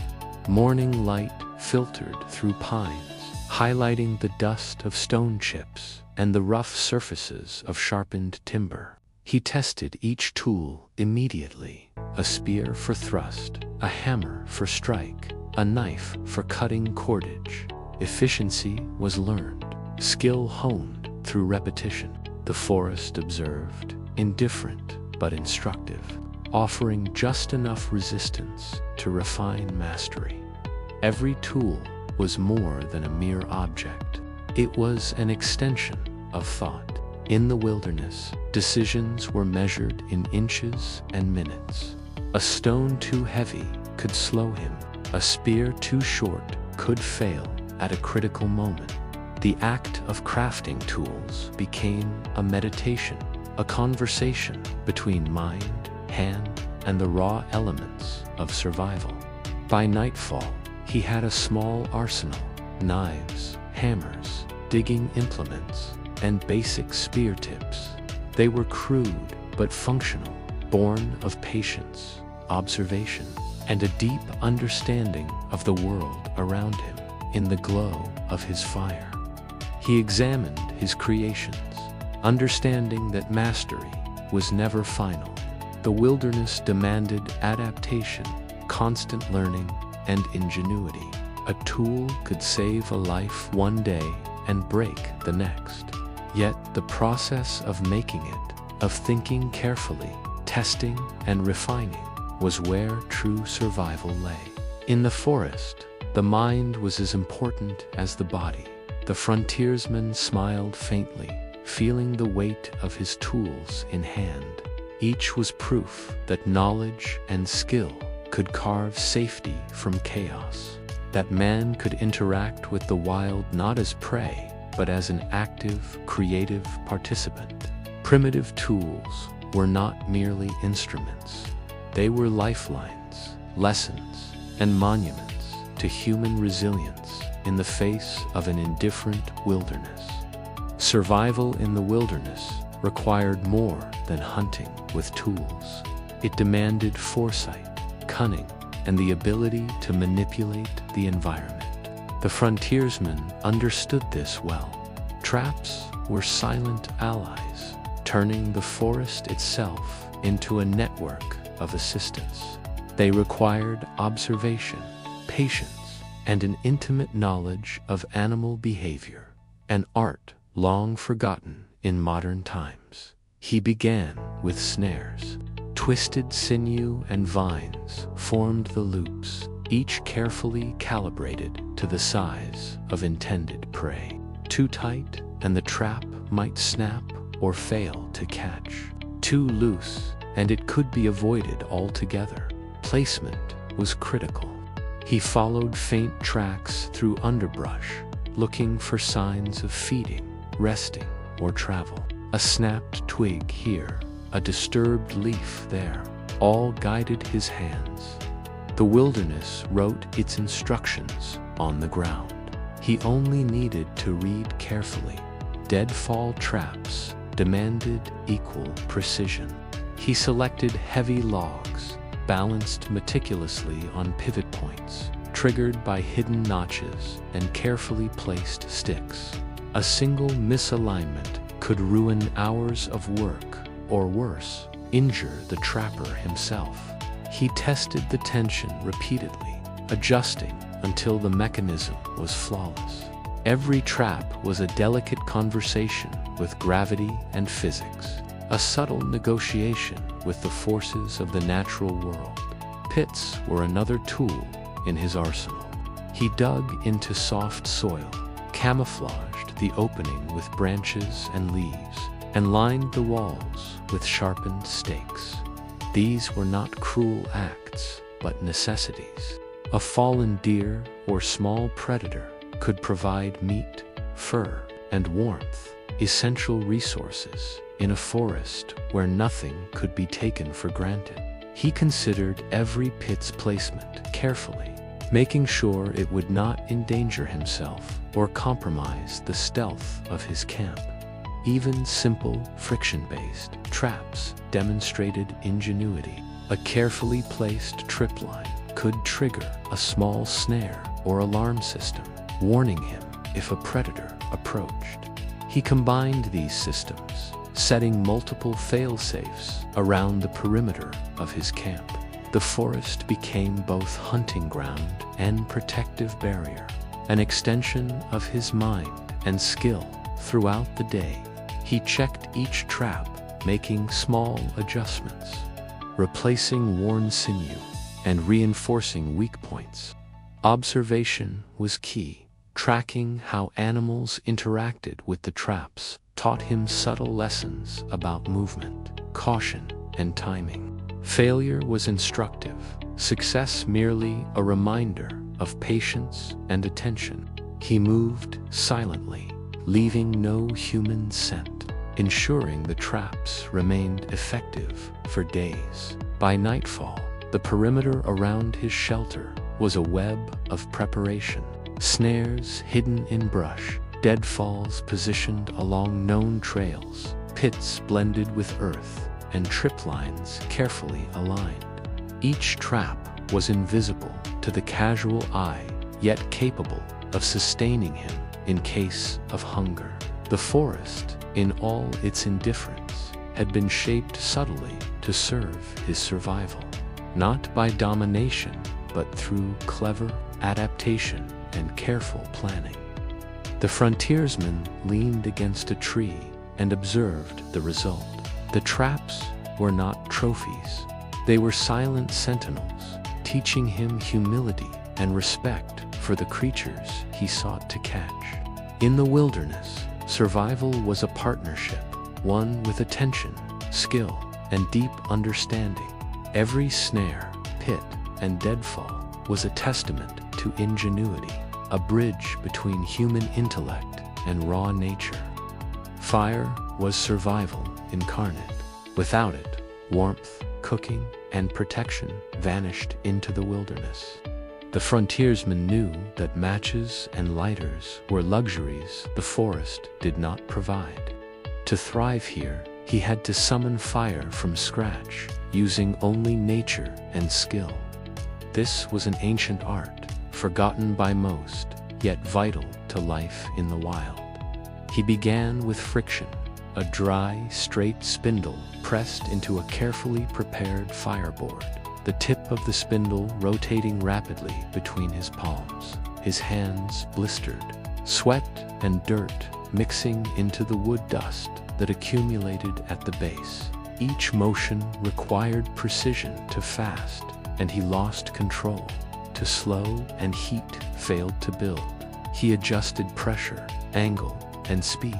Morning light filtered through pines, highlighting the dust of stone chips and the rough surfaces of sharpened timber. He tested each tool immediately: a spear for thrust, a hammer for strike, a knife for cutting cordage. Efficiency was learned, skill honed through repetition. The forest observed, indifferent but instructive, offering just enough resistance to refine mastery. Every tool was more than a mere object. It was an extension of thought. In the wilderness, decisions were measured in inches and minutes. A stone too heavy could slow him. A spear too short could fail at a critical moment. The act of crafting tools became a meditation, a conversation between mind, hand, and the raw elements of survival. By nightfall, he had a small arsenal: knives, hammers, digging implements, and basic spear tips. They were crude but functional, born of patience, observation, and a deep understanding of the world around him. In the glow of his fire, he examined his creations, understanding that mastery was never final. The wilderness demanded adaptation, constant learning, and ingenuity. A tool could save a life one day and break the next. Yet the process of making it, of thinking carefully, testing and refining, was where true survival lay. In the forest, the mind was as important as the body. The frontiersman smiled faintly, feeling the weight of his tools in hand. Each was proof that knowledge and skill could carve safety from chaos, that man could interact with the wild not as prey, but as an active, creative participant. Primitive tools were not merely instruments. They were lifelines, lessons, and monuments to human resilience in the face of an indifferent wilderness. Survival in the wilderness required more than hunting with tools. It demanded foresight, cunning, and the ability to manipulate the environment. The frontiersmen understood this well. Traps were silent allies, turning the forest itself into a network of assistance. They required observation, patience, and an intimate knowledge of animal behavior, an art long forgotten in modern times. He began with snares. Twisted sinew and vines formed the loops, each carefully calibrated to the size of intended prey. Too tight, and the trap might snap or fail to catch. Too loose, and it could be avoided altogether. Placement was critical. He followed faint tracks through underbrush, looking for signs of feeding, resting, or travel. A snapped twig here, a disturbed leaf there, all guided his hands. The wilderness wrote its instructions on the ground. He only needed to read carefully. Deadfall traps demanded equal precision. He selected heavy logs, balanced meticulously on pivot points, triggered by hidden notches and carefully placed sticks. A single misalignment could ruin hours of work, or worse, injure the trapper himself. He tested the tension repeatedly, adjusting until the mechanism was flawless. Every trap was a delicate conversation with gravity and physics, a subtle negotiation with the forces of the natural world. Pits were another tool in his arsenal. He dug into soft soil, camouflaged the opening with branches and leaves, and lined the walls with sharpened stakes. These were not cruel acts, but necessities. A fallen deer or small predator could provide meat, fur, and warmth, essential resources in a forest where nothing could be taken for granted. He considered every pit's placement carefully, making sure it would not endanger himself or compromise the stealth of his camp. Even simple, friction-based traps demonstrated ingenuity. A carefully placed tripline could trigger a small snare or alarm system, warning him if a predator approached. He combined these systems, setting multiple fail-safes around the perimeter of his camp. The forest became both hunting ground and protective barrier, an extension of his mind and skill. Throughout the day, he checked each trap, making small adjustments, replacing worn sinew and reinforcing weak points. Observation was key. Tracking how animals interacted with the traps taught him subtle lessons about movement, caution, and timing. Failure was instructive, success merely a reminder of patience and attention. He moved silently, leaving no human scent, ensuring the traps remained effective for days. By nightfall, the perimeter around his shelter was a web of preparation. Snares hidden in brush, deadfalls positioned along known trails, pits blended with earth, and trip lines carefully aligned. Each trap was invisible to the casual eye, yet capable of sustaining him in case of hunger. The forest, in all its indifference, had been shaped subtly to serve his survival, not by domination, but through clever adaptation and careful planning. The frontiersman leaned against a tree and observed the result. The traps were not trophies. They were silent sentinels, teaching him humility and respect for the creatures he sought to catch. In the wilderness, survival was a partnership, one with attention, skill, and deep understanding. Every snare, pit, and deadfall was a testament to ingenuity, a bridge between human intellect and raw nature. Fire was survival incarnate. Without it, warmth, cooking, and protection vanished into the wilderness. The frontiersman knew that matches and lighters were luxuries the forest did not provide. To thrive here, he had to summon fire from scratch, using only nature and skill. This was an ancient art, forgotten by most, yet vital to life in the wild. He began with friction, a dry, straight spindle pressed into a carefully prepared fireboard, the tip of the spindle rotating rapidly between his palms. His hands blistered, sweat and dirt mixing into the wood dust that accumulated at the base. Each motion required precision to fast, and he lost control. To slow and heat failed to build. He adjusted pressure, angle, and speed,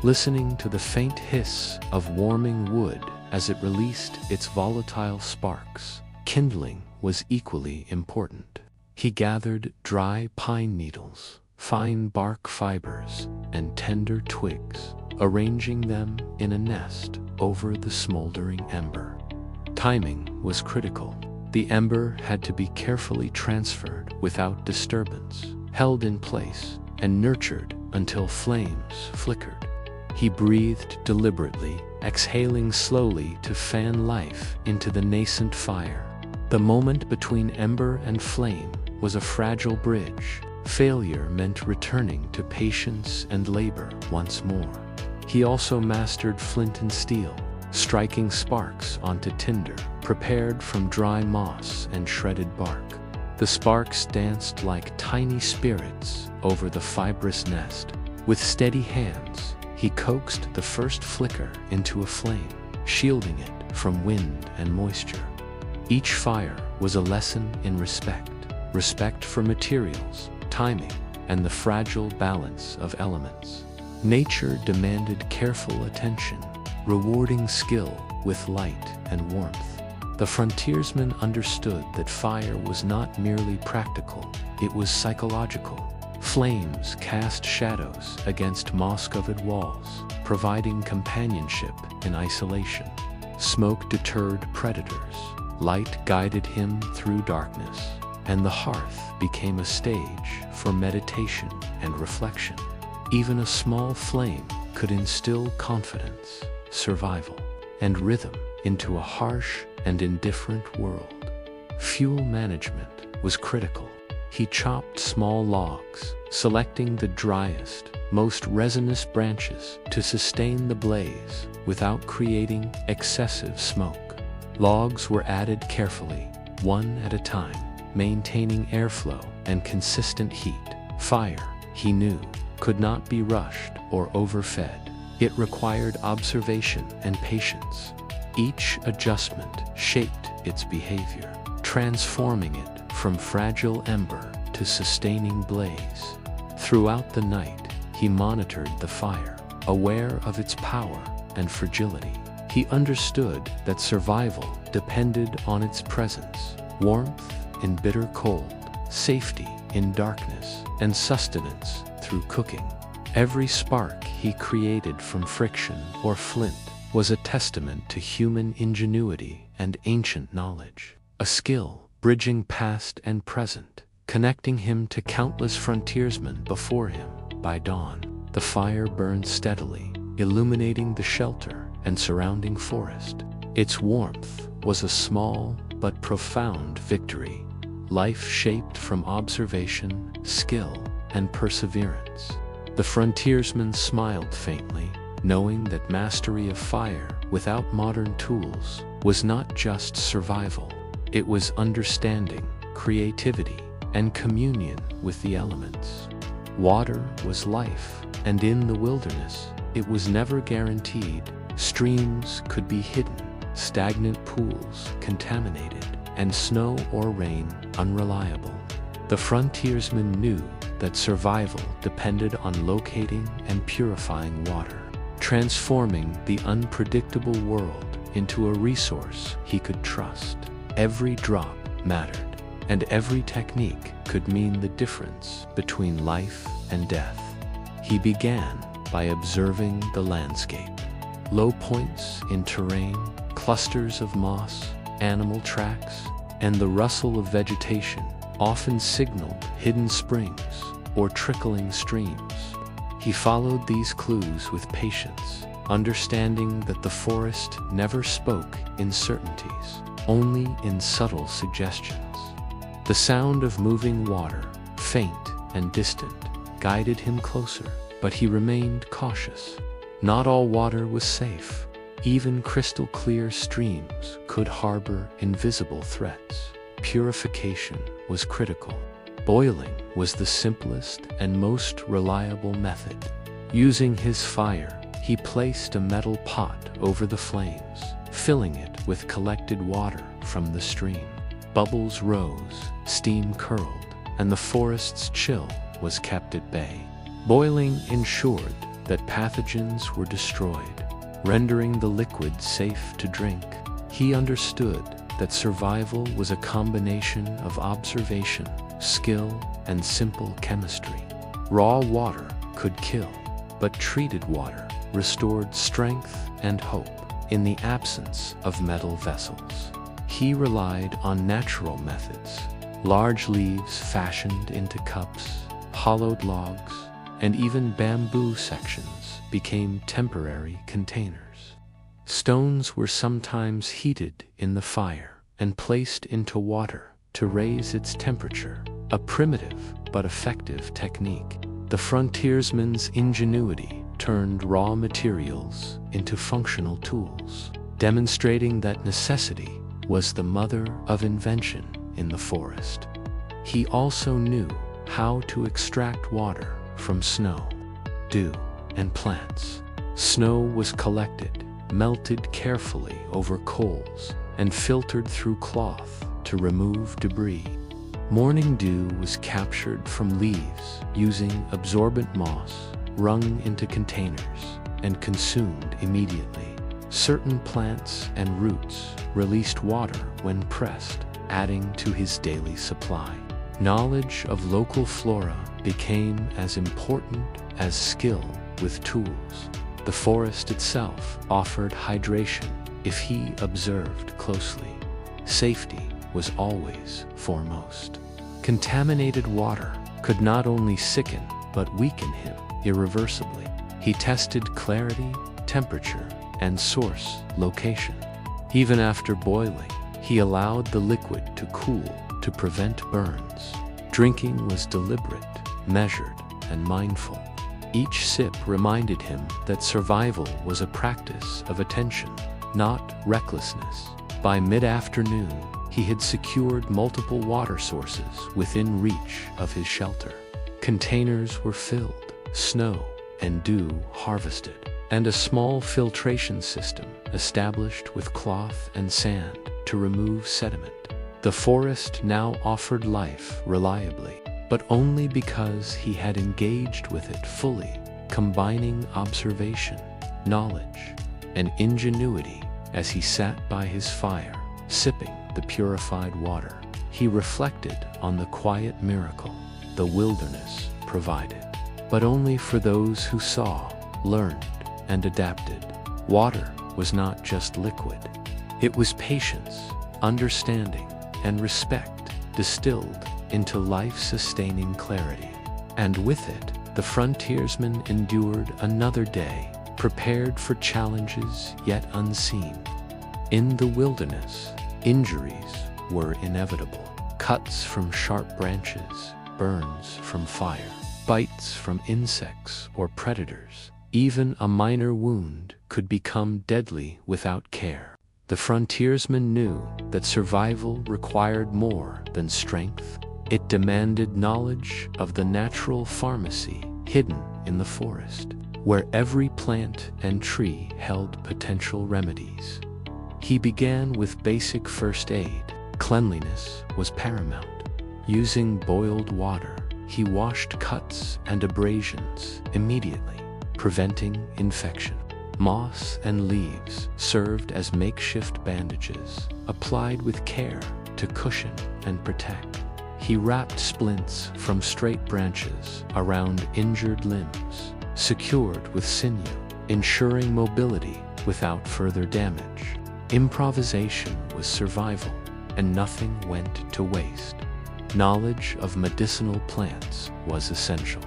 listening to the faint hiss of warming wood as it released its volatile sparks. Kindling was equally important. He gathered dry pine needles, fine bark fibers, and tender twigs, arranging them in a nest over the smoldering ember. Timing was critical. The ember had to be carefully transferred without disturbance, held in place, and nurtured until flames flickered. He breathed deliberately, exhaling slowly to fan life into the nascent fire. The moment between ember and flame was a fragile bridge. Failure meant returning to patience and labor once more. He also mastered flint and steel, striking sparks onto tinder, prepared from dry moss and shredded bark. The sparks danced like tiny spirits over the fibrous nest. With steady hands, he coaxed the first flicker into a flame, shielding it from wind and moisture. Each fire was a lesson in respect for materials, timing, and the fragile balance of elements. Nature demanded careful attention, rewarding skill with light and warmth. The frontiersman understood that fire was not merely practical, it was psychological. Flames cast shadows against moss-covered walls, providing companionship in isolation. Smoke deterred predators, light guided him through darkness, and the hearth became a stage for meditation and reflection. Even a small flame could instill confidence, survival, and rhythm into a harsh and indifferent world. Fuel management was critical. He chopped small logs, selecting the driest, most resinous branches to sustain the blaze without creating excessive smoke. Logs were added carefully, one at a time, maintaining airflow and consistent heat. Fire, he knew, could not be rushed or overfed. It required observation and patience. Each adjustment shaped its behavior, transforming it from fragile ember to sustaining blaze. Throughout the night, he monitored the fire, aware of its power and fragility. He understood that survival depended on its presence, warmth in bitter cold, safety in darkness, and sustenance through cooking. Every spark he created from friction or flint was a testament to human ingenuity and ancient knowledge, a skill bridging past and present, connecting him to countless frontiersmen before him. By dawn, the fire burned steadily, illuminating the shelter and surrounding forest. Its warmth was a small but profound victory, life shaped from observation, skill, and perseverance. The frontiersman smiled faintly, knowing that mastery of fire without modern tools was not just survival. It was understanding, creativity, and communion with the elements. Water was life, and in the wilderness, it was never guaranteed. Streams could be hidden, stagnant pools contaminated, and snow or rain unreliable. The frontiersman knew that survival depended on locating and purifying water, transforming the unpredictable world into a resource he could trust. Every drop mattered, and every technique could mean the difference between life and death. He began by observing the landscape. Low points in terrain, clusters of moss, animal tracks, and the rustle of vegetation often signaled hidden springs or trickling streams. He followed these clues with patience, understanding that the forest never spoke in certainties, only in subtle suggestions. The sound of moving water, faint and distant, guided him closer, but he remained cautious. Not all water was safe. Even crystal-clear streams could harbor invisible threats. Purification was critical. Boiling was the simplest and most reliable method. Using his fire, he placed a metal pot over the flames, filling it with collected water from the stream. Bubbles rose, steam curled, and the forest's chill was kept at bay. Boiling ensured that pathogens were destroyed, rendering the liquid safe to drink. He understood that survival was a combination of observation, skill, and simple chemistry. Raw water could kill, but treated water restored strength and hope. In the absence of metal vessels, he relied on natural methods. Large leaves fashioned into cups, hollowed logs, and even bamboo sections became temporary containers. Stones were sometimes heated in the fire and placed into water to raise its temperature, a primitive but effective technique. The frontiersman's ingenuity turned raw materials into functional tools, demonstrating that necessity was the mother of invention in the forest. He also knew how to extract water from snow, dew, and plants. Snow was collected, melted carefully over coals, and filtered through cloth to remove debris. Morning dew was captured from leaves using absorbent moss, wrung into containers, and consumed immediately. Certain plants and roots released water when pressed, adding to his daily supply. Knowledge of local flora became as important as skill with tools. The forest itself offered hydration if he observed closely. Safety was always foremost. Contaminated water could not only sicken but weaken him irreversibly. He tested clarity, temperature, and source location. Even after boiling, he allowed the liquid to cool to prevent burns, Drinking was deliberate, measured, and mindful. Each sip reminded him that survival was a practice of attention, not recklessness. By mid-afternoon, he had secured multiple water sources within reach of his shelter. Containers were filled, snow and dew harvested, and a small filtration system established with cloth and sand to remove sediment. The forest now offered life reliably, but only because he had engaged with it fully, combining observation, knowledge, and ingenuity. As he sat by his fire, sipping the purified water, he reflected on the quiet miracle the wilderness provided, but only for those who saw, learned, and adapted. Water was not just liquid. It was patience, understanding, and respect distilled into life-sustaining clarity. And with it, the frontiersman endured another day, prepared for challenges yet unseen. In the wilderness, injuries were inevitable. Cuts from sharp branches, burns from fire, bites from insects or predators. Even a minor wound could become deadly without care. The frontiersman knew that survival required more than strength. It demanded knowledge of the natural pharmacy hidden in the forest, where every plant and tree held potential remedies. He began with basic first aid. Cleanliness was paramount. Using boiled water, he washed cuts and abrasions immediately, preventing infection. Moss and leaves served as makeshift bandages, applied with care to cushion and protect. He wrapped splints from straight branches around injured limbs, secured with sinew, ensuring mobility without further damage. Improvisation was survival, and nothing went to waste. Knowledge of medicinal plants was essential.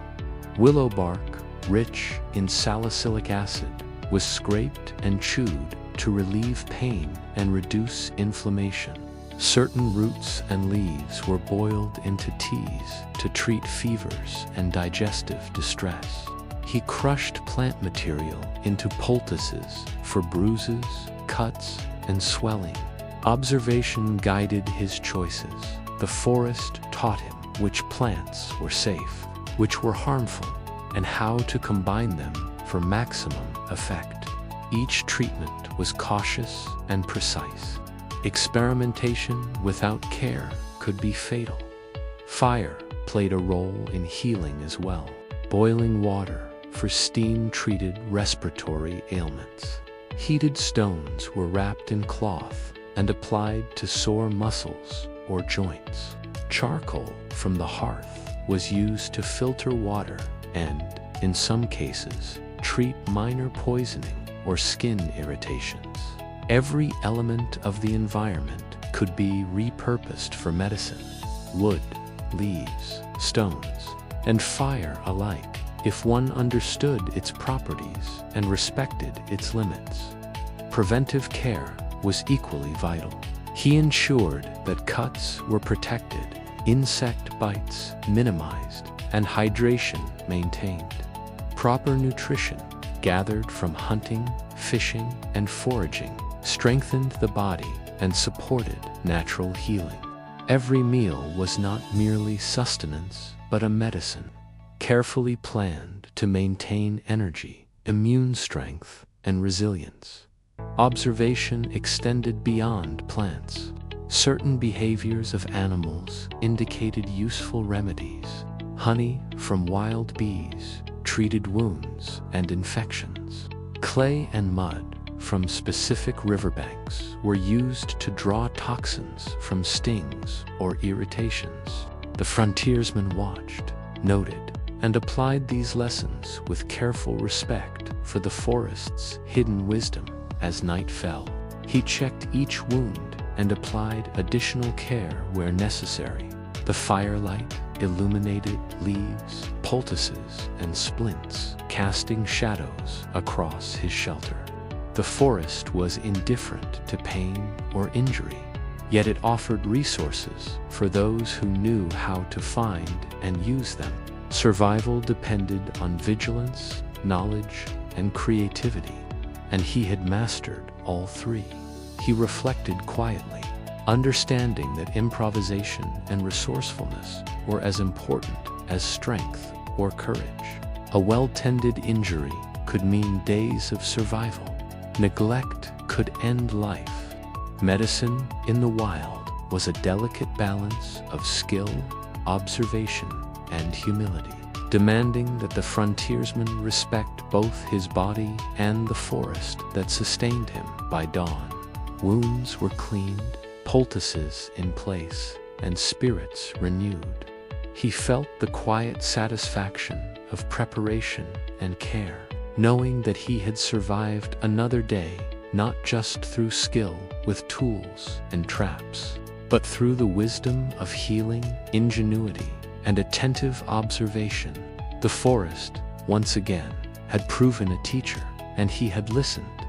Willow bark, rich in salicylic acid, was scraped and chewed to relieve pain and reduce inflammation. Certain roots and leaves were boiled into teas to treat fevers and digestive distress. He crushed plant material into poultices for bruises, cuts, and swelling. Observation guided his choices. The forest taught him which plants were safe, which were harmful, and how to combine them for maximum effect. Each treatment was cautious and precise. Experimentation without care could be fatal. Fire played a role in healing as well. Boiling water for steam-treated respiratory ailments. Heated stones were wrapped in cloth and applied to sore muscles or joints. Charcoal from the hearth was used to filter water and, in some cases, treat minor poisoning or skin irritations. Every element of the environment could be repurposed for medicine. Wood, leaves, stones, and fire alike, if one understood its properties and respected its limits. Preventive care was equally vital. He ensured that cuts were protected, insect bites minimized, and hydration maintained. Proper nutrition, gathered from hunting, fishing, and foraging, strengthened the body and supported natural healing. Every meal was not merely sustenance, but a medicine, carefully planned to maintain energy, immune strength, and resilience. Observation extended beyond plants. Certain behaviors of animals indicated useful remedies. Honey from wild bees treated wounds and infections. Clay and mud from specific riverbanks were used to draw toxins from stings or irritations. The frontiersman watched, noted, and applied these lessons with careful respect for the forest's hidden wisdom. As night fell, he checked each wound and applied additional care where necessary. The firelight illuminated leaves, poultices, and splints, casting shadows across his shelter. The forest was indifferent to pain or injury. yet it offered resources for those who knew how to find and use them. Survival depended on vigilance, knowledge, and creativity, and he had mastered all three. He reflected quietly, understanding that improvisation and resourcefulness were as important as strength or courage. A well-tended injury could mean days of survival. Neglect could end life. Medicine in the wild was a delicate balance of skill, observation, and humility, demanding that the frontiersman respect both his body and the forest that sustained him. By dawn, wounds were cleaned, poultices in place, and spirits renewed. He felt the quiet satisfaction of preparation and care, knowing that he had survived another day, not just through skill with tools and traps, but through the wisdom of healing, ingenuity, and attentive observation. The forest, once again, had proven a teacher, and he had listened.